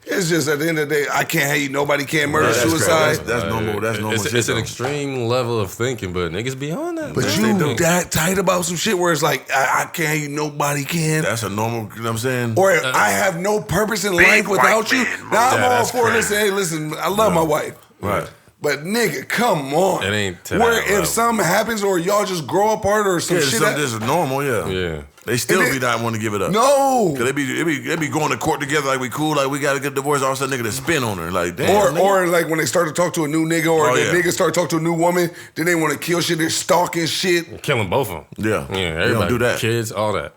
it's just at the end of the day, I can't hate you. Nobody can murder, That's crazy. suicide. That's normal. That's normal It's, shit. it's an though. extreme level of thinking, but niggas be on that. But man. you that tight about some shit where it's like, I can't hate you. Nobody can. That's a normal, you know what I'm saying? Or I have no purpose in Big life without white you. man, Now I'm Yeah, all that's for it. crazy. Listen, my wife. Right. But nigga, come on. It ain't to where that if level. something happens or y'all just grow apart or some Yeah, shit. something that's normal, Yeah. They still And be not want to give it up. No. Cause they be going to court together like we cool, like we gotta get divorced. All of a sudden, nigga, to spin on her, like damn. Or like when they start to talk to a new nigga or the nigga start to talk to a new woman, then they want to kill shit. They're stalking shit. Killing both of them. Yeah, Yeah, you everybody. don't do that. Kids, all that.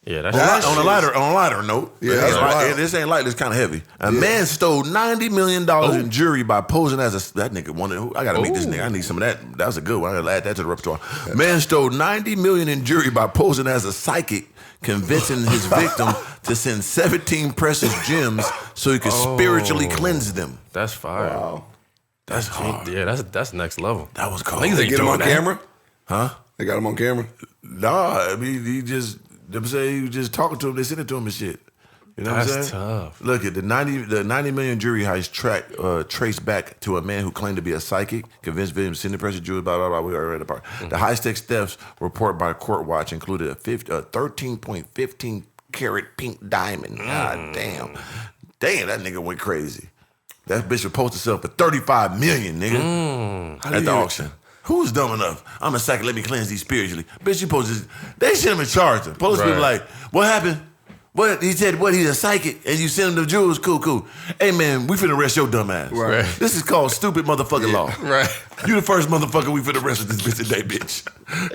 Yeah, that's On a lighter note, Yeah, that's wild. this ain't light. This kind of heavy. A man stole $90 million in jewelry by posing as that nigga wanted. I gotta meet this nigga. I need some of that. That was a good one. I gotta add that to the repertoire. Man stole $90 million in jewelry by posing as a psychic, convincing his victim to send 17 precious gems so he could spiritually cleanse them. That's fire. Wow. That's hard. Yeah, that's next level. That was cold. Niggas They ain't get him on doing that. camera? Huh? They got him on camera? Nah, I mean he just. Them say he was just talking to him. They sent it to him and shit. You know what I'm saying? That's tough. Look at the 90 million jewelry heist traced back to a man who claimed to be a psychic, convinced victims to send the precious jewelry, blah, blah, blah. We already read the part. The high-stakes thefts reported by Court Watch included a 13.15 carat pink diamond. God damn. Damn, that nigga went crazy. That bitch would post herself for $35 million, nigga, at the auction. Who's dumb enough? I'm a psychic, let me cleanse these spiritually. Bitch, you posted. They should have been charged him. Police people like, what happened? What he said? What, he's a psychic and you send him the jewels? Cool. Hey man, we finna arrest your dumb ass. Right. This is called stupid motherfucking law. Right. You the first motherfucker we finna arrest with this bitch today, bitch.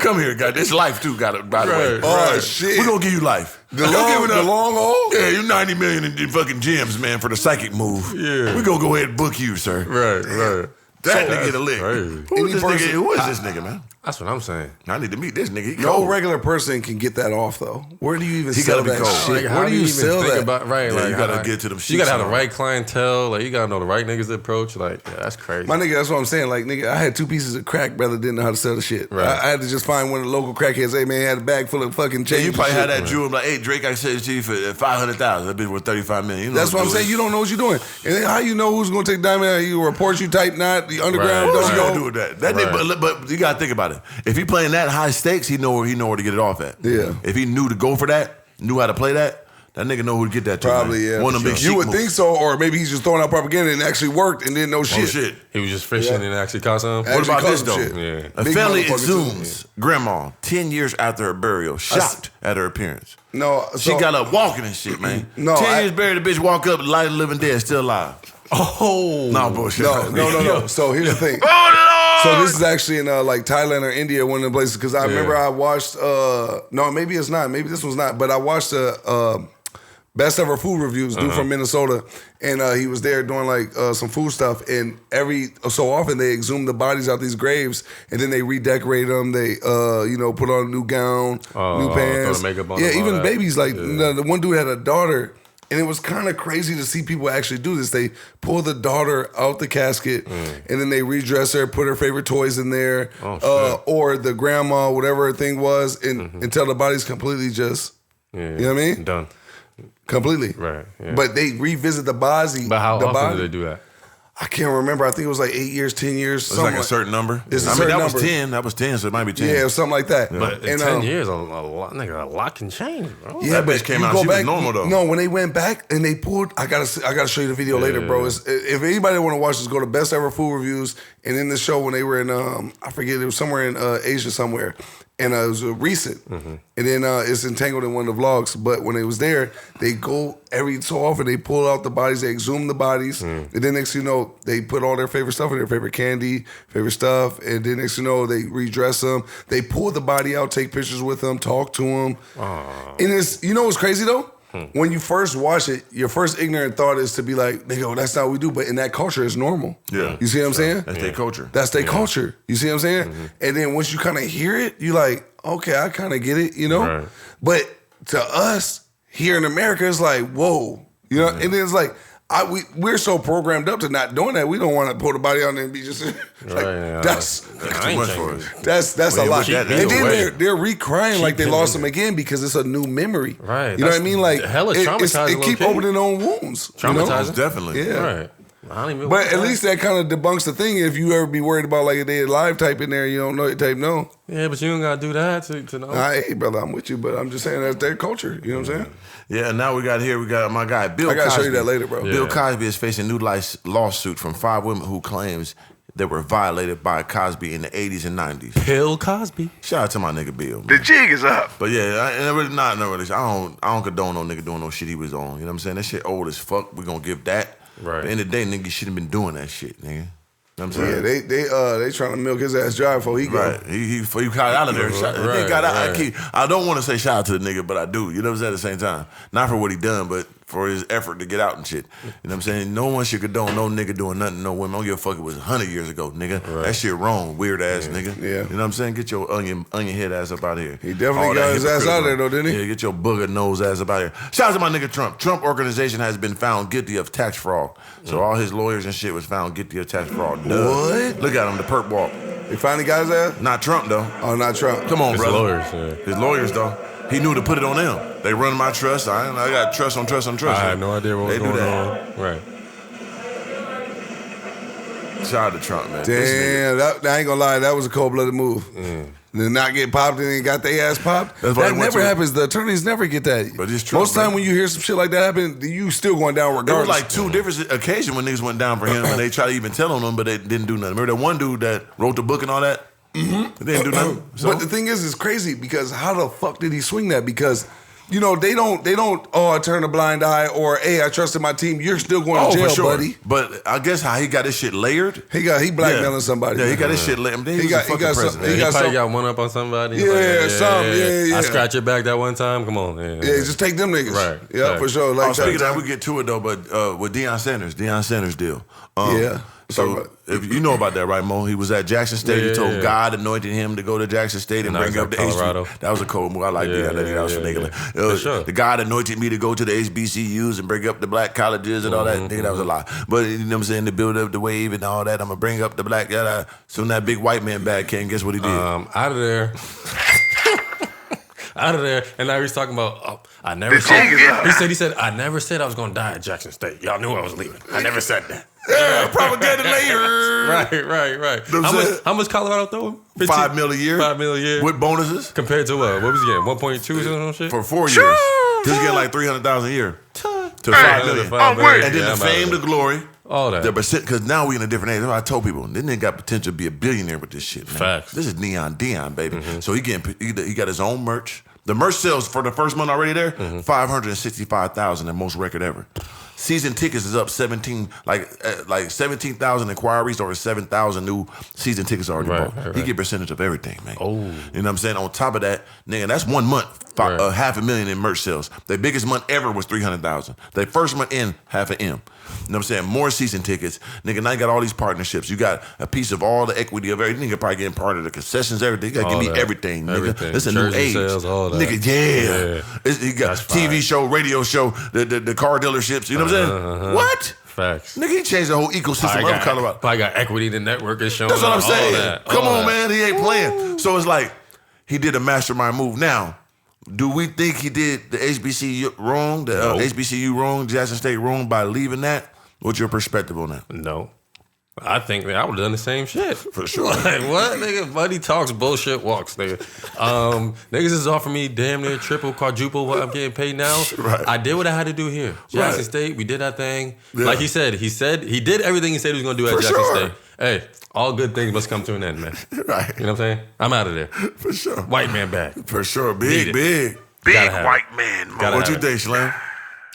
Come here, guy. This life too, by the way. Oh shit. We gonna give you life. The long haul? Yeah, you 90 million in fucking gems, man, for the psychic move. Yeah. We gonna go ahead and book you, sir. Right. That nigga get a lick. Crazy. Who is this nigga, man? That's what I'm saying. I need to meet this nigga. He No cold. regular person can get that off though. Where do you even He sell gotta be that cold. shit? Like, Where do you sell think that? about right? Yeah, like you gotta how- get to them You gotta have the sheets right clientele. Like you gotta know the right niggas to approach. Like yeah, that's crazy. My nigga, that's what I'm saying. Like, nigga, I had 2 pieces of crack, brother, didn't know how to sell the shit. Right. I had to just find one of the local crackheads. Hey, man, he had a bag full of fucking Yeah, change. you and probably shit. had that jewel. Like, hey, Drake, I said it to you for 500,000. That bitch worth 35 million. You know That's what I'm saying. You don't know what you're doing. And then how you know who's going to take diamond out of you? Report you type not, the underground Right. What's don't he gonna know. do with that? That nigga, but you gotta think about it. If he playing that high stakes, he know where to get it off at. Yeah. If he knew to go for that, knew how to play that nigga know who to get that to. Probably, man. yeah. One of them big You chic would moves. think so, or maybe he's just throwing out propaganda and it actually worked and didn't know Oh shit. shit. He was just fishing and actually caught some. Actually What about caught this some though? shit. Yeah. A Big family motherfucker, too. exhumes grandma 10 years after her burial, shocked at her appearance. No, She so, got up walking and shit, man. No, 10 I- years buried, the bitch walk up, light of living dead, still alive. Oh. No bullshit. No. So here's the thing. So this is actually in like Thailand or India, one of the places. Because I remember I watched. No, maybe it's not. Maybe this one's not. But I watched the best ever food reviews. Dude from Minnesota, and he was there doing like some food stuff. And every so often they exhume the bodies out these graves, and then they redecorate them. They put on a new gown, new pants, throw the makeup on yeah, them, all even that. babies. Like Yeah. the one dude had a daughter. And it was kind of crazy to see people actually do this. They pull the daughter out the casket, and then they redress her, put her favorite toys in there, or the grandma, whatever her thing was, and until the body's completely just, Yeah. you know what I mean? Done. Completely. Right. Yeah. But they revisit the body. But how the often body. do they do that? I can't remember. I think it was like 8 years, 10 years. It's like a certain number. It's a I mean, certain that was number. 10. That was 10, so it might be 10. Yeah, something like that. But in And, 10 years, a lot can change, bro. Yeah, That but bitch came you out, go she was back, normal, though. No, when they went back and they pulled, I gotta show you the video later, bro. If anybody want to watch this, go to Best Ever Food Reviews. And in the show when they were in, I forget, it was somewhere in Asia somewhere. And it was recent. And then it's entangled in one of the vlogs. But when they was there, they go every so often, they pull out the bodies, they exhume the bodies. And then next thing you know, they put all their favorite stuff in there, favorite candy, favorite stuff. And then next thing you know, they redress them. They pull the body out, take pictures with them, talk to them. And it's, you know what's crazy though? When you first watch it, your first ignorant thought is to be like, nigga, that's not what we do. But in that culture, it's normal. Yeah. You see what I'm saying? That's their culture. That's their culture. You see what I'm saying? And then once you kind of hear it, you like, okay, I kind of get it, you know? Right. But to us here in America, it's like, whoa. You know? And then it's like, we're so programmed up to not doing that. We don't want to pull the body on there and be just like, that's Too much for us. that's Well, a yeah, lot. with that, And then either way. they're recrying like they Keep lost hitting them again because it's a new memory. Right. You know what I That's mean? Like hella traumatizing, it keep low-key. opening their own wounds. you know? Traumatizing. Definitely. Yeah. Right. I don't even But at least that kind of debunks the thing. If you ever be worried about like a dead live type in there, you don't know, type no. Yeah, but you don't gotta do that to know. Hey, brother, I'm with you, but I'm just saying that's their culture. You know what I'm saying? Yeah, and now we got my guy, Bill Cosby. I gotta show you that later, bro. Bill Cosby is facing new lawsuit from 5 women who claims that were violated by Cosby in the 80s and 90s. Bill Cosby. Shout out to my nigga Bill. Man. The jig is up. But yeah, I don't condone no nigga doing no shit he was on. You know what I'm saying? That shit old as fuck. We gonna give that. Right. At the end of the day, nigga shouldn't have been doing that shit, nigga. You know what I'm saying? Yeah, they trying to milk his ass dry before he go. Right. He got out of there. He got out. I don't want to say shout out to the nigga, but I do. You know what I'm saying? At the same time. Not for what he done, but for his effort to get out and shit. You know what I'm saying? No one should condone no nigga doing nothing to no women. I don't give a fuck it was 100 years ago, nigga. Right. That shit wrong, weird ass nigga. Yeah. You know what I'm saying? Get your onion head ass up out of here. He definitely got his ass out there though, didn't he? Yeah, get your booger nose ass up out of here. Shout out to my nigga Trump. Trump organization has been found guilty of tax fraud. So all his lawyers and shit was found guilty of tax fraud. What? Look at him, the perp walk. They finally got his ass? Not Trump though. Oh, not Trump. Come on, His brother. lawyers. His lawyers though. He knew to put it on them. They run my trust. I got trust on trust on trust. I had no idea what was going on. Right. Shout out to Trump, man. Damn, I ain't gonna lie, that was a cold-blooded move. To not get popped and then got their ass popped. That never happens. The attorneys never get that. But it's true. Most time when you hear some shit like that happen, you still going down regardless. There was like two different occasions when niggas went down for him and they tried to even tell on him, but they didn't do nothing. Remember that one dude that wrote the book and all that? Mm-hmm. They didn't do nothing. So? But the thing is, it's crazy because how the fuck did he swing that? Because they don't, I turned a blind eye or, hey, I trusted my team. You're still going to jail, for sure. buddy. But I guess how he got his shit layered. He blackmailing somebody. Yeah, he got his shit layered. He probably got one up on somebody. Yeah. I scratch your back that one time. Come on. Yeah, just take them niggas. Right. Yeah, for sure. Like speaking of that, we get to it though, but with Deion Sanders deal. So if you know about that, right, Mo? He was at Jackson State. He told God anointed him to go to Jackson State and bring up the Colorado. That was a cold move. I like that. That was for nigga. Sure. The God anointed me to go to the HBCUs and bring up the black colleges and all that. Nigga, that was a lie. But you know what I'm saying? To build up the wave and all that, I'm gonna bring up the black. Soon that big white man bag came. Guess what he did? Out of there. Out of there. And now he's talking about, I never said, he said, I never said I was going to die at Jackson State. Y'all knew I was leaving. I never said that. Yeah, propaganda later. Right. How much Colorado throw him? 5 million a year. 5 million a year. With bonuses. Compared to what? What was he getting? 1.2 or some shit? For 4 years. He was getting like 300,000 a year. To 5 million. And then the fame, the glory. All that. Because now we in a different age. That's what I told people. This nigga got potential to be a billionaire with this shit, man. Facts. This is Deion, baby. Mm-hmm. So he got his own merch. The merch sales for the first month already there, 565,000, the most record ever. Season tickets is up 17,000 inquiries, over 7,000 new season tickets already bought. Right. He get percentage of everything, man. Oh, you know what I'm saying? On top of that, nigga, that's 1 month, $500,000 in merch sales. Their biggest month ever was 300,000. Their first month in $500,000. You know what I'm saying? More season tickets, nigga. Now you got all these partnerships. You got a piece of all the equity of everything. Nigga probably getting part of the concessions, everything. You gotta give me everything, nigga. It's a new age, sales, all that. nigga. Yeah. You got TV show, radio show, the car dealerships. You know what I'm saying? What? Facts. Nigga, he changed the whole ecosystem of Colorado. Probably got equity. The network is showing. That's what I'm saying. That, Come on, man. He ain't playing. So it's like he did a mastermind move. Now, do we think he did the HBCU wrong, HBCU wrong, Jackson State wrong by leaving that? What's your perspective on that? No. I think I would have done the same shit. For sure. Like, what, nigga? Buddy talks, bullshit walks, nigga. Niggas is offering me damn near triple, quadruple what I'm getting paid now. Right. I did what I had to do here. Jackson State, we did our thing. Yeah. Like he said he did everything he said he was going to do at Jackson State. Hey, all good things must come to an end, man. Right. You know what I'm saying? I'm out of there. For sure. White man back. For sure. Big. Big white man. What you think, Slam?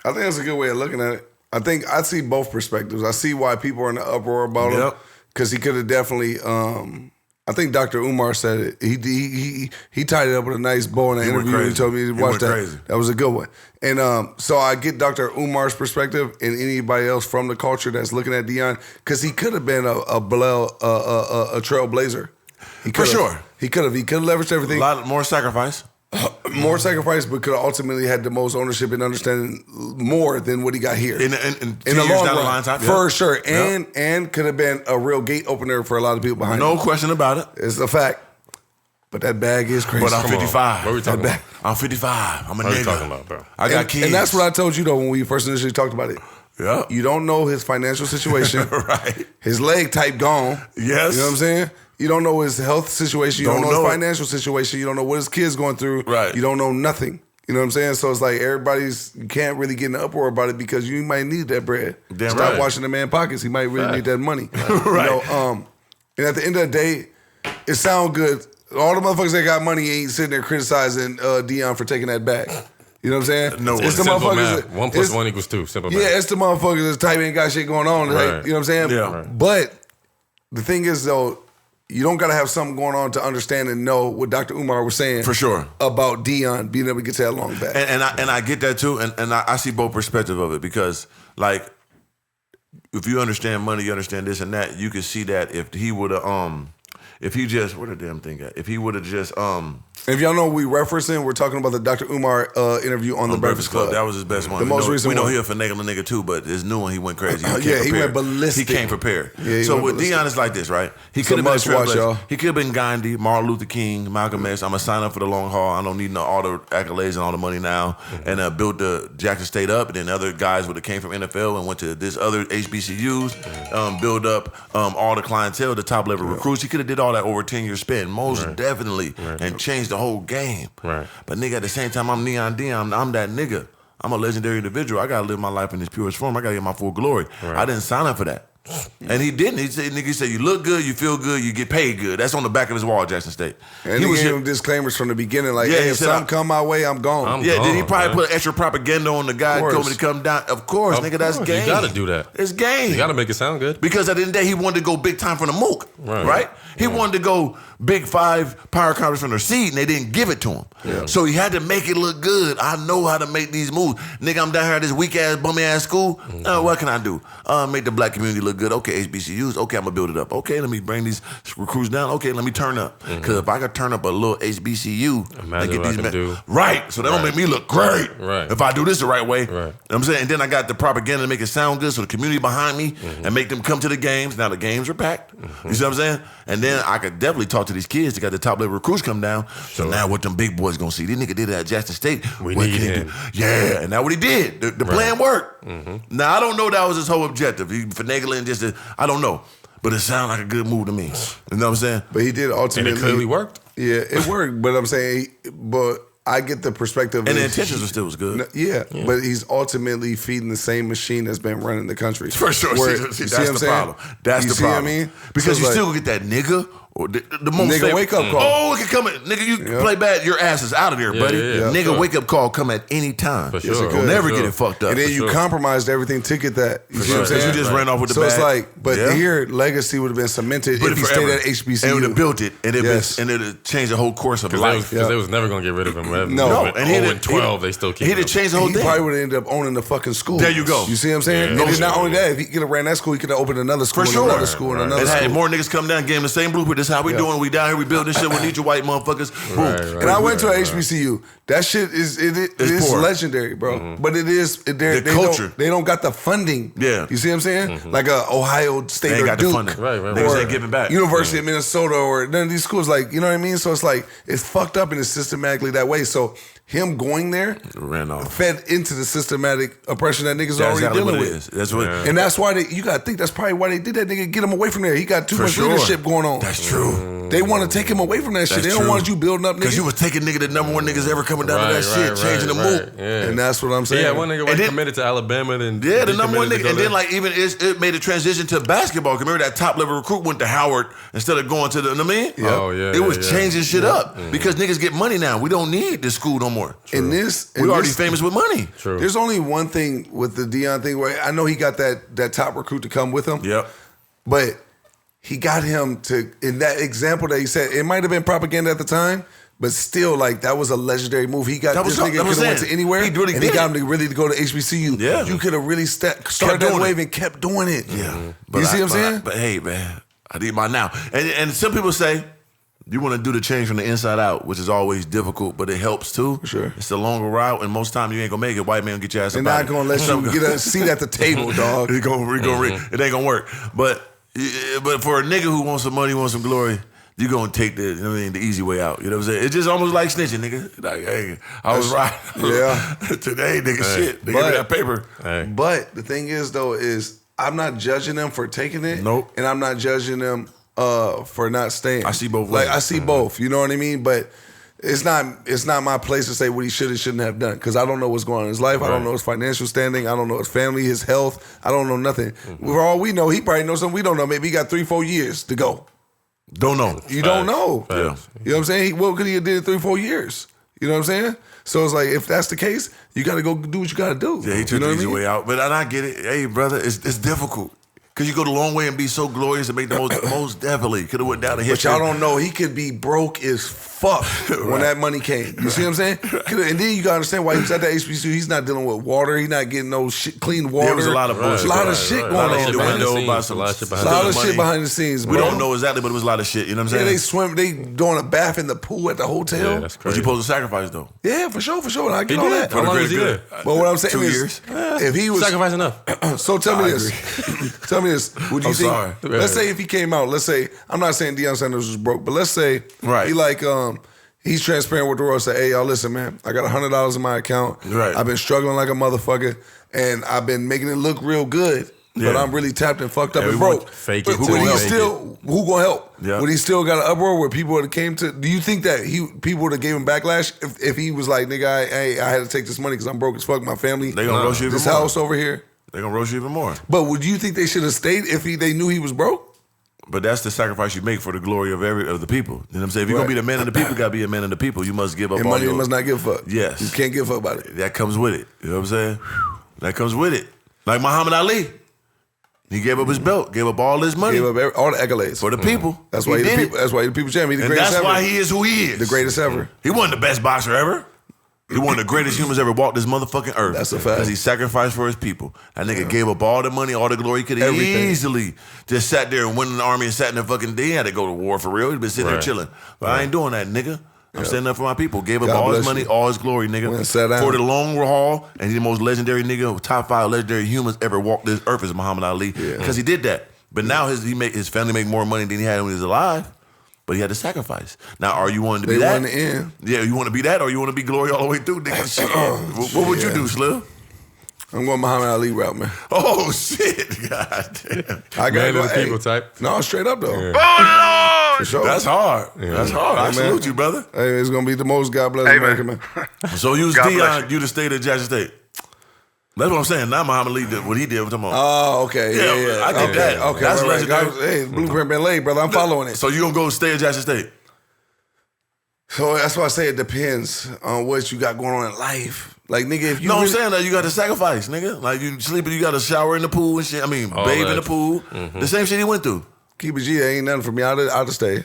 I think that's a good way of looking at it. I think I see both perspectives. I see why people are in the uproar about him because he could have definitely. I think Dr. Umar said it. He tied it up with a nice bow in an interview. He told me to watch that. Crazy. That was a good one. And so I get Dr. Umar's perspective and anybody else from the culture that's looking at Deion because he could have been a trailblazer. For sure. He could have leveraged everything. A lot more sacrifice. More sacrifice, but could have ultimately had the most ownership and understanding more than what he got here. In the long run, for sure. And could have been a real gate opener for a lot of people behind him. No question about it. It's a fact. But that bag is crazy. But I'm 55. What are we talking about? I'm 55. I'm a nigga. What are you talking about, bro? I got kids. And that's what I told you, though, when we first initially talked about it. Yeah. You don't know his financial situation. Right. His leg type gone. Yes. You know what I'm saying? You don't know his health situation. You don't know his financial situation. You don't know what his kid's going through. Right. You don't know nothing. You know what I'm saying? So it's like you can't really get in an uproar about it because you might need that bread. Damn Stop right. washing the man's pockets. He might really need that money. Right. You know, And at the end of the day, it sounds good. All the motherfuckers that got money ain't sitting there criticizing Deion for taking that back. You know what I'm saying? No, it's the simple motherfuckers. math. 1 + 1 = 2. Simple math. Yeah, it's the motherfuckers that's type ain't got shit going on. Like, Right. you know what I'm saying? Yeah. Right. But the thing is, though, you don't got to have something going on to understand and know what Dr. Umar was saying. For sure. About Deion being able to get to that long back. And I get that too, and I see both perspectives of it because, like, if you understand money, you understand this and that, you can see that if he would have, if he just, where the damn thing at? If he would have just, if y'all know what we referencing, we're talking about the Dr. Umar interview on The Breakfast Club. That was his best one. The most recent we know one. he a finagling nigga too, but his new one, he went crazy. He went ballistic. He came prepared. Yeah, so with Deion, it's like this, right? He could have been must watch, y'all. He could have been Gandhi, Martin Luther King, Malcolm X. I'm going to sign up for the long haul. I don't need all the accolades and all the money now. And built the Jackson State up. And then other guys would have came from NFL and went to this other HBCUs, build up all the clientele, the top level recruits. He could have did all that over a 10-year span, most definitely, and changed the whole game. Right. But nigga, at the same time, I'm Neon Deion. I'm that nigga. I'm a legendary individual. I gotta live my life in its purest form. I gotta get my full glory. Right. I didn't sign up for that. And he didn't. He said, nigga, he said, you look good, you feel good, you get paid good. That's on the back of his wall, Jackson State. And he gave him disclaimers from the beginning, like, Yeah, hey, he if said, something come my way, I'm gone. Did he probably put extra propaganda on the guy Of told course. me to come down? Of course, nigga, that's game. You gotta do that. It's game. You gotta make it sound good. Because at the end of the day, he wanted to go big time from the Mook, right? He wanted to go Big 5 power conference from their seed, and they didn't give it to him. Yeah. So he had to make it look good. I know how to make these moves. Nigga, I'm down here at this weak-ass, bummy-ass school. What can I do? Make the black community look good. Okay, HBCUs. Okay, I'm going to build it up. Okay, let me bring these recruits down. Okay, let me turn up. Because if I could turn up a little HBCU, imagine what I can do. Right. So that don't make me look great. Right. If I do this the right way. Right. You know what I'm saying? And then I got the propaganda to make it sound good, so the community behind me and make them come to the games. Now the games are packed. You see what I'm saying? And then I could definitely talk to these kids that got the top level recruits come down. So now what them big boys gonna see? This nigga did it at Jackson State. We What need can he him. do? Yeah, and now what he did. The plan worked. Now I don't know that was his whole objective. He finagling just I don't know. But it sounded like a good move to me. You know what I'm saying? But he did ultimately. And it clearly worked. Yeah, it worked. But I'm saying, but I get the perspective. And the intentions were still good. Yeah, but he's ultimately feeding the same machine that's been running the country. For sure. See That's what I'm the saying? problem. That's You the see what I problem. mean? Because So you it's still like- get that nigga or the most Nigga wake up call. Oh, it can come at nigga. You play bad, your ass is out of there, buddy. yeah, Nigga sure. wake up call come at any time. For Yes, it sure. could. You'll never For get sure. it fucked up. And then For you sure. compromised everything to get that. You see what I'm Because saying? you just ran off with the So bag. it's like, but Yeah. here, legacy would have been cemented But if he forever. stayed at HBCU. And would have built it, and it Yes. and it'd changed the whole course of Because life. they was never gonna get rid of him. No. And he'd have- 12, they still keep He'd have him. changed the whole He thing. probably would have ended up owning the fucking school. There you go. You see what I'm saying? Yeah. And then not Yeah. only that, if he could have ran that school, he could have opened another school For and sure. another school and another And had school. more niggas come down, gave him the same blueprint. This is how we doing. We down here, we building this shit. We need you white motherfuckers. Boom. Right. And I went to an HBCU. That shit is It's poor. legendary, bro. But it is they culture. They don't got the funding. Yeah. You see what I'm saying? Like a Ohio State They ain't or got the Duke. funding. Right. Niggas Or ain't giving back. University of Minnesota or none of these schools, like, you know what I mean? So it's like, it's fucked up and it's systematically that way. So him going there Ran off. fed into the systematic oppression that niggas That's already exactly dealing what it with. is. That's what. And that's why you gotta think that's probably why they did that nigga, get him away from there. He got too For much sure. leadership going on. That's true. They want to take him away from that shit. That's They don't true. want you building up Because niggas. you was taking nigga the number one niggas ever coming down to that shit, changing the move. Yeah. And that's what I'm saying. Yeah, one nigga And was then- committed to Alabama, and Yeah, the number one decommitted to nigga. go And then there. like even it made a transition to basketball. Remember that top level recruit went to Howard instead of going to the, you know what I mean? Oh, yeah, It was yeah. changing shit up because niggas get money now. We don't need this school no more. And We already famous with money. True. There's only one thing with the Deion thing where I know he got that top recruit to come with him. Yep. But he got him to, in that example that he said, it might have been propaganda at the time, but still, like, that was a legendary move. He got That was this what nigga I'm could have went saying. to anywhere, He really and he did got it. him to really go to HBCU. Yeah. You could have really started that doing wave it. and kept doing it. Yeah. You see what I'm saying? But hey, man, I need my now. And some people say, you want to do the change from the inside out, which is always difficult, but it helps too. Sure. It's a longer route, and most times you ain't gonna make it. White man gonna get your ass They're up out not of it. going to let you get a seat at the table, dog. It ain't gonna work. But for a nigga who wants some money, wants some glory, you gonna take the, you know what I mean, the easy way out. You know what I'm saying? It's just almost like snitching, nigga. Like, hey, I was right. Yeah. Today, nigga, shit. They give me that paper. Hey. But the thing is, though, is I'm not judging them for taking it. Nope. And I'm not judging them for not staying. I see both Like, ways. I see both. You know what I mean? But it's not my place to say what he should and shouldn't have done because I don't know what's going on in his life. I don't know his financial standing. I don't know his family, his health. I don't know nothing. For all we know, he probably knows something we don't know. Maybe he got 3-4 years to go. Don't know. You don't know. Yeah. You know what I'm saying? What could he have did in 3-4 years? You know what I'm saying? So it's like, if that's the case, you got to go do what you got to do. Yeah, he took the easy way out. But I get it. Hey, brother, it's difficult. Because you go the long way and be so glorious and make the most definitely. Could have went down the history. But y'all don't know. He could be broke as fuck when that money came. You see what I'm saying? And then you got to understand why he's at that HBCU. He's not dealing with water. He's not getting no shit, clean water. There was a lot of bullshit. A lot of shit going on, man. A lot of shit behind the scenes, bro. We don't know exactly, but it was a lot of shit. You know what I'm saying? They doing a bath in the pool at the hotel. Yeah, that's crazy. But you supposed to sacrifice, though. Yeah, for sure. I get all that. How long was he there? But what I'm saying 2 is, years. if he was Sacrifice enough. So tell me this. Tell me this. Would you think? sorry. Let's say if he came out. Let's say I'm not saying Deion Sanders was broke, but let's say Right. he like he's transparent with the world. Say, hey, y'all, listen, man. I got $100 in my account. Right. I've been struggling like a motherfucker, and I've been making it look real good. But Yeah. I'm really tapped and fucked up and Everyone broke. fake But it would till he you make still? Who gonna help? Yeah. Would he still got an uproar where people would have came to? Do you think that people would have gave him backlash if he was like, nigga, I had to take this money because I'm broke as fuck. My family, They gonna roast you even this more. house over here. They're going to roast you even more. But would you think they should have stayed if they knew he was broke? But that's the sacrifice you make for the glory of the people. You know what I'm saying? If you're going to be the man of the people, you got to be a man of the people. You must give up And all money your... must not give a fuck. Yes. You can't give a fuck about it. That comes with it. You know what I'm saying? That comes with it. Like Muhammad Ali. He gave up his belt, gave up all his money. Gave up all the accolades. For the people. That's why he he the did people. That's why he the people champion. He the And greatest that's ever. why he is who he is. The greatest ever. He wasn't the best boxer ever. He one of the greatest humans ever walked this motherfucking earth. That's a fact. Because he sacrificed for his people. That nigga gave up all the money, all the glory. He could have Everything. easily just sat there and went in the army and sat in the fucking day. He had to go to war for real. He'd been sitting there chilling. But I ain't doing that, nigga. I'm standing up for my people. Gave up God all his bless money, you. all his glory, nigga. Went and sat down. For the long haul, and he's the most legendary nigga, top 5 legendary humans ever walked this earth is Muhammad Ali. Because he did that. But now his family make more money than he had when he was alive. But he had to sacrifice. Now, are you wanting to be They that? won the end. Yeah, you want to be that, or you want to be glory all the way through, nigga? Shit. What would you do, Slim? I'm going Muhammad Ali route, man. Oh shit! God damn. I got Man of the people type. No, straight up though. Oh, For sure. That's hard. That's hard. I Hey, man. salute you, brother. Hey, it's gonna be the most God bless Hey, America, man. man. So you was God bless Deion, you the state of Jackson State. That's what I'm saying. Not Muhammad Ali did what he did. I'm talking about. Oh, okay. Yeah. I get okay. that. Okay, That's right, right. legendary. Hey, blueprint been laid, brother. I'm following it. So you gonna go stay at Jackson State? So that's why I say it depends on what you got going on in life. Like, nigga, if you No, I'm really- saying that you got to sacrifice, nigga. Like you sleeping, you got to shower in the pool and shit. I mean, All bathe in that. the pool. The same shit he went through. keep it G, ain't nothing for me. I'll stay.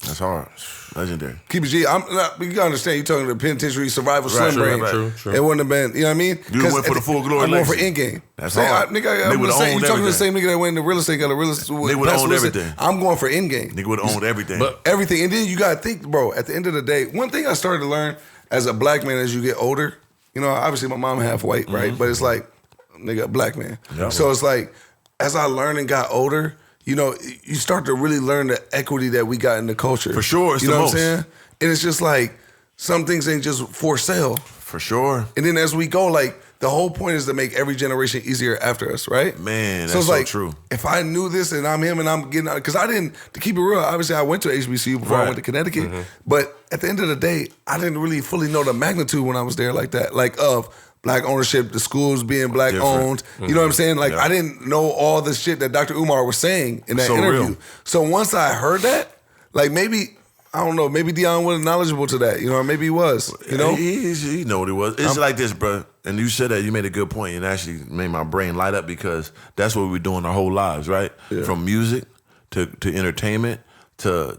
That's hard. Legendary. Keep it G. I'm not, you gotta understand, you're talking to penitentiary survival Right, slim true, brain. right. True. It wouldn't have been, you know what I mean? You 'Cause went for the full glory I'm going for legacy. end game. That's Say, hard. Nigga, They I'm would've saying, owned you talking to the everything. same nigga that went into real estate, got a real estate. They would've owned everything. I'm going for end game. Nigga would have owned everything. But Everything. And then you gotta think, bro, at the end of the day, one thing I started to learn as a black man as you get older, you know, obviously my mom half white, right? But it's like, nigga, a black man. Yeah. So it's like, as I learned and got older, you know, you start to really learn the equity that we got in the culture. For sure, it's you the know most. what I'm saying? And it's just like, some things ain't just for sale. for sure. And then as we go, like, the whole point is to make every generation easier after us, right? Man, that's it's so like, true. If I knew this and I'm him and I'm getting out, because I didn't, to keep it real, obviously I went to HBCU before I Right. went to Connecticut. But at the end of the day, I didn't really fully know the magnitude when I was there like that, like of black ownership, the schools being black Different. owned. You know what I'm saying? Like, Yeah. I didn't know all the shit that Dr. Umar was saying in that So interview. real. So once I heard that, like maybe, I don't know, maybe Deion was knowledgeable to that, you know, or maybe he was, you know? He know what it was. It's like this, bro. And you said that, you made a good point, and actually made my brain light up because that's what we're doing our whole lives, right? Yeah. From music to entertainment to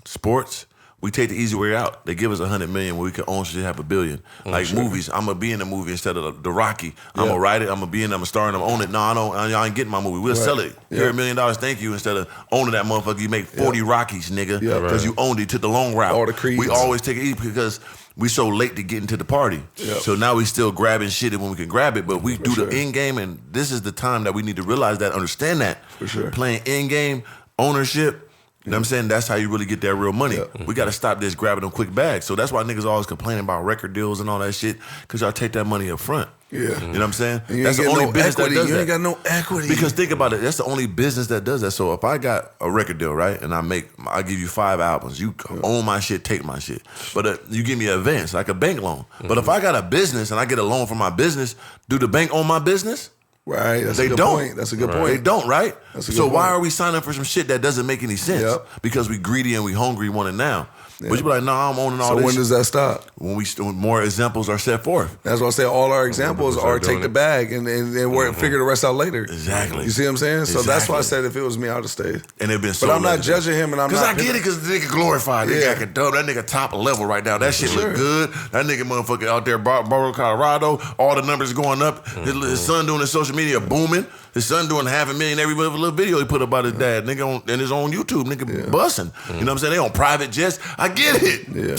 sports. We take the easy way out. They give us $100 million where we can own shit, have $1 billion. Like movies, I'm gonna be in the movie instead of the Rocky. I'm gonna write it. I'm gonna be in. I'm gonna star and I'm gonna own it. No, I ain't getting my movie. We'll sell it. Here $1 million. Thank you. Instead of owning that motherfucker, you make 40 Rockies, nigga, Yeah. because you owned it. Took the long route. All the Creeds. We always take it easy because we so late to get into the party. Yep. So now we still grabbing shit when we can grab it, but we do sure. the end game, and this is the time that we need to realize that, understand that. For sure. Playing end game, ownership. You know what I'm saying? That's how you really get that real money. We got to stop this grabbing them quick bags. So that's why niggas always complaining about record deals and all that shit, because y'all take that money up front. Yeah. You know what I'm saying? And you That's ain't the get only no business equity. that does You that. ain't got no equity. Because think about it, that's the only business that does that. So if I got a record deal, right, and I give you 5 albums, you own my shit, take my shit. But you give me an advance, like a bank loan. But if I got a business and I get a loan from my business, do the bank own my business? Right. That's They a good don't. point. That's a good They point. don't, right? That's a good So why point. are we signing up for some shit that doesn't make any sense? Yep. Because we greedy and we hungry, want it now. Yeah. But you be like, no, I'm owning all So this. when shit. does that stop? When more examples are set forth. That's why I say all our examples are take the bag and we're figure the rest out later. Exactly. You see what I'm saying? So that's why I Exactly. said if it was me, I'd have stayed. And it been so. But I'm not legendary. judging him, and I'm Cause not. I get it, cause the nigga glorified. Yeah. Nigga, I can dub that nigga top level right now. That shit Sure. look good. That nigga motherfucker out there, Boulder, Colorado. All the numbers going up. His son doing his social media booming. His son doing 500,000 every little video he put about his dad. Nigga on and his own YouTube. Nigga busting. You know what I'm saying? They on private jets. I get it. Yeah.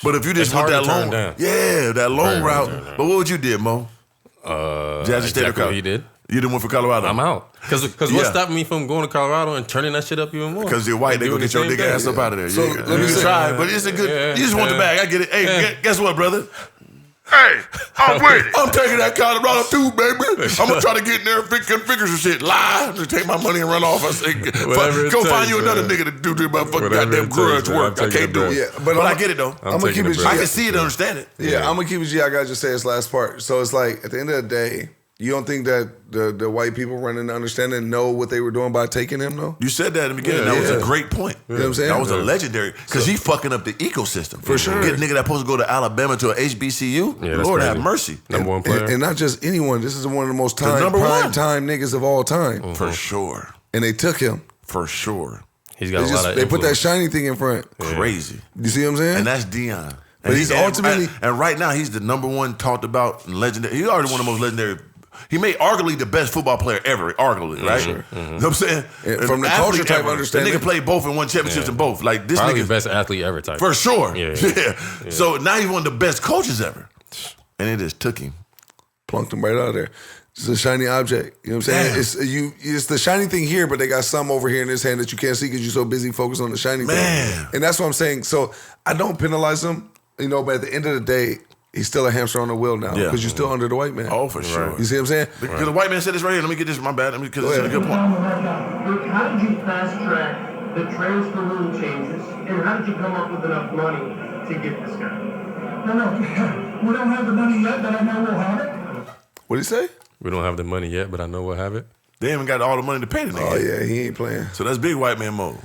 But if you just It's want hard that to turn long, down. that long Very route. hard to turn down. But what would you did, Mo? Jazzy State or exactly what he Colorado? did. You the one for Colorado. I'm out. Because Yeah. what's stopping me from going to Colorado and turning that shit up even more? Because you're white, they Doing gonna the get your same nigga thing. ass up out of there. So, Yeah. let me You say- try, but it's a good. You just want the bag. I get it. Hey, guess what, brother? Hey, I'm with it. I'm taking that Colorado too, baby. I'm gonna try to get in there and figure some shit. Lie, just take my money and run off. I say, Whatever it go takes, find you another man. nigga to do this motherfucking Whatever goddamn it grudge takes, man. work. I'm I taking can't do the it. bread. Yeah, but but I get it though. I'm gonna taking keep it the G. I can see it and understand it. Yeah, I'm gonna keep it G. I gotta just say this last part. So it's like at the end of the day, you don't think that the white people running the understanding know what they were doing by taking him though? You said that in the beginning. Yeah, that was yeah. a great point. You know what I'm saying? That was a legendary because he fucking up the ecosystem For sure. Get a nigga that supposed to go to Alabama to a HBCU. Yeah, that's Lord crazy. have mercy. Number one player. And not just anyone. This is one of the most number prime one. time niggas of all time. For sure. And they took him. For sure. He's got a lot of They put that influence. shiny thing in front. Crazy. You see what I'm saying? And that's Deion. But he's ultimately- and right now he's the number one talked about legendary. He's already one of the most legendary. He made arguably the best football player ever, arguably, right? Mm-hmm. You know what I'm saying? And from the An culture athlete type ever. understanding. The nigga played both and won championships in both. Like this Probably nigga the best athlete ever type. for sure. Yeah. Yeah. So now he's one of the best coaches ever, and it just took him. Plunked him right out of there. It's a shiny object. You know what I'm saying? Damn. It's the shiny thing here, but they got some over here in this hand that you can't see because you're so busy focused on the shiny Man. thing. And that's what I'm saying. So I don't penalize him, you know, but at the end of the day, he's still a hamster on the wheel now Yeah. because you're still under the white man. Oh, for sure. You see what I'm saying? Because the white man said this right here. Let me get this. My bad. Because Go it's a ahead. good point. How did you fast track the transfer rule changes, and how did you come up with enough money to get this guy? No, we don't have the money yet, but I know we'll have it. What'd he say? We don't have the money yet, but I know we'll have it. They haven't got all the money to pay the nigga. Oh, yeah, he ain't playing. So that's big white man mode.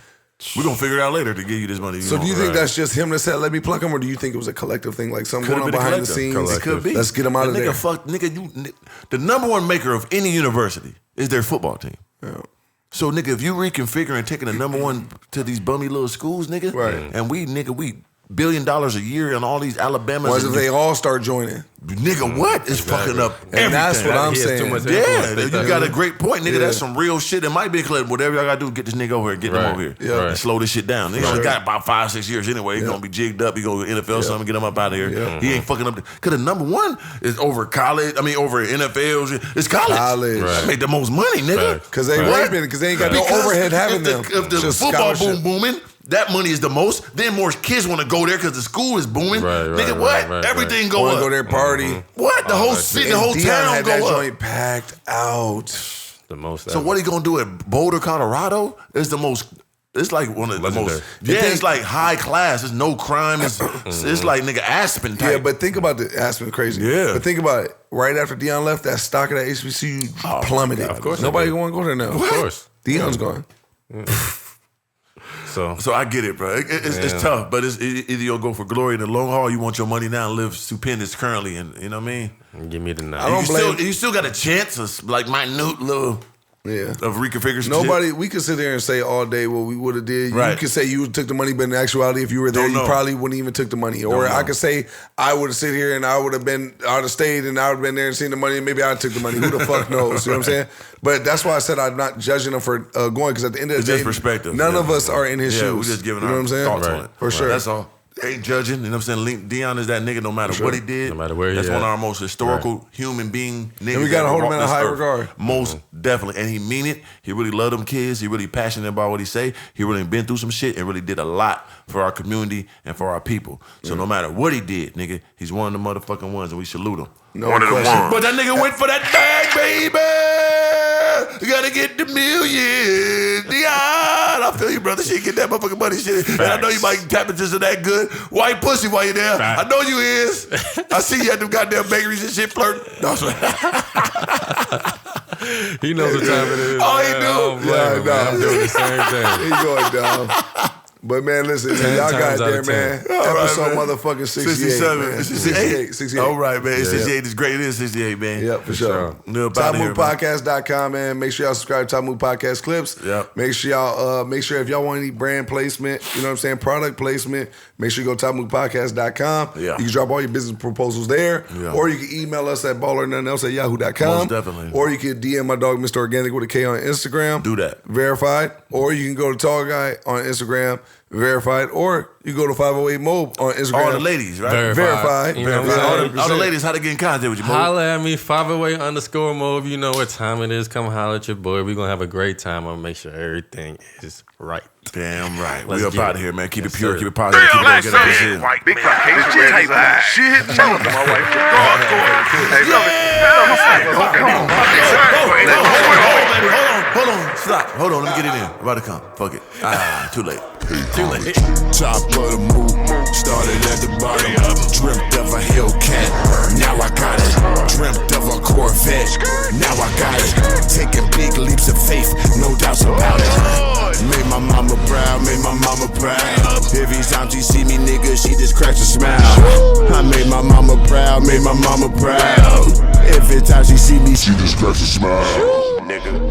We're gonna figure it out later to give you this money. So do you want. think that's just him that said, let me pluck him, or do you think it was a collective thing, like something Could've going on been a behind the collective. scenes? It could be. Let's get him out of The there. Nigga, the number one maker of any university is their football team. Yeah. So nigga, if you reconfigure and taking the number one to these bummy little schools, nigga, Right. and we $1 billion a year on all these Alabamas, Once and they all start joining. nigga, what is fucking up And everything? that's what I'm He has too saying. much Yeah, influence. you got a great point, nigga. Yeah. That's some real shit. It might be a collective. Whatever y'all gotta do, get this nigga over here, get him Right. over here, Yeah. and slow this shit down. He only got about 5-6 years anyway. He's Yeah. gonna be jigged up. He go to NFL something, get him up out of here. Yeah. He ain't fucking up. Cause the number one is over college. I mean, over NFL. It's college. College. Right. Make the most money, nigga. Facts. Because they Right. raping, because they ain't got no Because overhead having them. If the Just football scholarship. booming, that money is the most. Then more kids want to go there because the school is booming. Right, right, nigga, right, what? right, Everything Go go and up. go there, party. What? The whole city, the whole Deion town had that go up. joint packed out. The most. So what he gonna do at Boulder, Colorado? Is the most. It's like one of the Legendary. most. Yeah, it's like high class. There's no crime. It's like nigga Aspen type. Yeah, but think about the Aspen crazy. Yeah. But think about it. Right after Deion left, that stock of that HBCU plummeted. Of course it Nobody did. going to go there now. Of course. Deion's gone. So I get it, bro. It's tough, but it's either you'll go for glory in the long haul. You want your money now and live stupendous currently, and you know what I mean. Give me the I nine. don't blame- You still got a chance of like minute little Yeah. of reconfigure. some Nobody, shit. we could sit there and say all day what we would have did. Right. You could say you took the money, but in actuality, if you were there, Don't you know. probably wouldn't even took the money. Or Don't I know. could say I would have sit here and I would have stayed and I would have been there and seen the money and maybe I took the money. Who the fuck knows? You know what I'm saying? But that's why I said I'm not judging him for going because at the end of the It's day, just perspective. none Yeah. of us are in his Yeah, shoes. we're just giving you know our what I'm saying? thoughts Right. on it. For sure. That's all. Ain't judging, you know what I'm saying? Deion is that nigga no matter what he did. No matter where he That's at. one of our most historical human being niggas. And we gotta that hold him walked in a this high earth. regard. Most definitely. And he mean it. He really love them kids. He really passionate about what he say. He really been through some shit and really did a lot for our community and for our people. So no matter what he did, nigga, he's one of the motherfucking ones and we salute him. No One of the question. ones. But that nigga went for that bag, baby. You gotta get the millions. Deion, I feel you, brother. She get that motherfucking money shit. And I know you might tap into some that good white pussy while you're there. Facts. I know you is. I see you at them goddamn bakeries and shit flirting. No, I'm sorry. He knows what time it is. Oh, he man. do? I don't blame him, man. I'm doing the same thing. He going down. But man, listen, man, y'all got times out there, of man. 10. Episode motherfucking 68. Man. 68. All right, man. 68 is great. It is 68, man. Yep, for sure. TopMovePodcast.com, man. Make sure y'all subscribe to Top Move Podcast Clips. Yep. Make sure y'all, if y'all want any brand placement, you know what I'm saying, product placement, make sure you go to TopMovePodcast.com. Yeah. You can drop all your business proposals there. Yeah. Or you can email us at ballernothingelse@yahoo.com. Most definitely. Or you can DM my dog, Mr. Organik, with a K on Instagram. Do that. Verified. Or you can go to Tall Guy on Instagram. Verified, or you go to 508 Mob on Instagram. All the ladies, right? Verified. You know what I'm saying? All the ladies, how to get in contact with you, Mo? Holla at me, 508_Mob. You know what time it is. Come holla at your boy. We're going to have a great time. I'm going to make sure everything is right. Damn right. Let's We up get out it. of here, man. Keep Yes, it pure, sir. keep it positive, keep it Black get up this son, shit. white big Caucasian type of shit. Shout out to my wife. Go Hold on. Stop. Hold on. Let me get it in. I'm about to come. Fuck it. Too late. Too late. Top of the Mook, started at the bottom. Dreamt of a Hellcat, now I got it. Dreamt of a Corvette, now I got it. Taking big leaps of faith, no doubts about it. Made my mama proud, made my mama proud. Every time she see me, nigga, she just cracks a smile. I made my mama proud, made my mama proud. Every time she see me, she just cracks a smile. Nigga.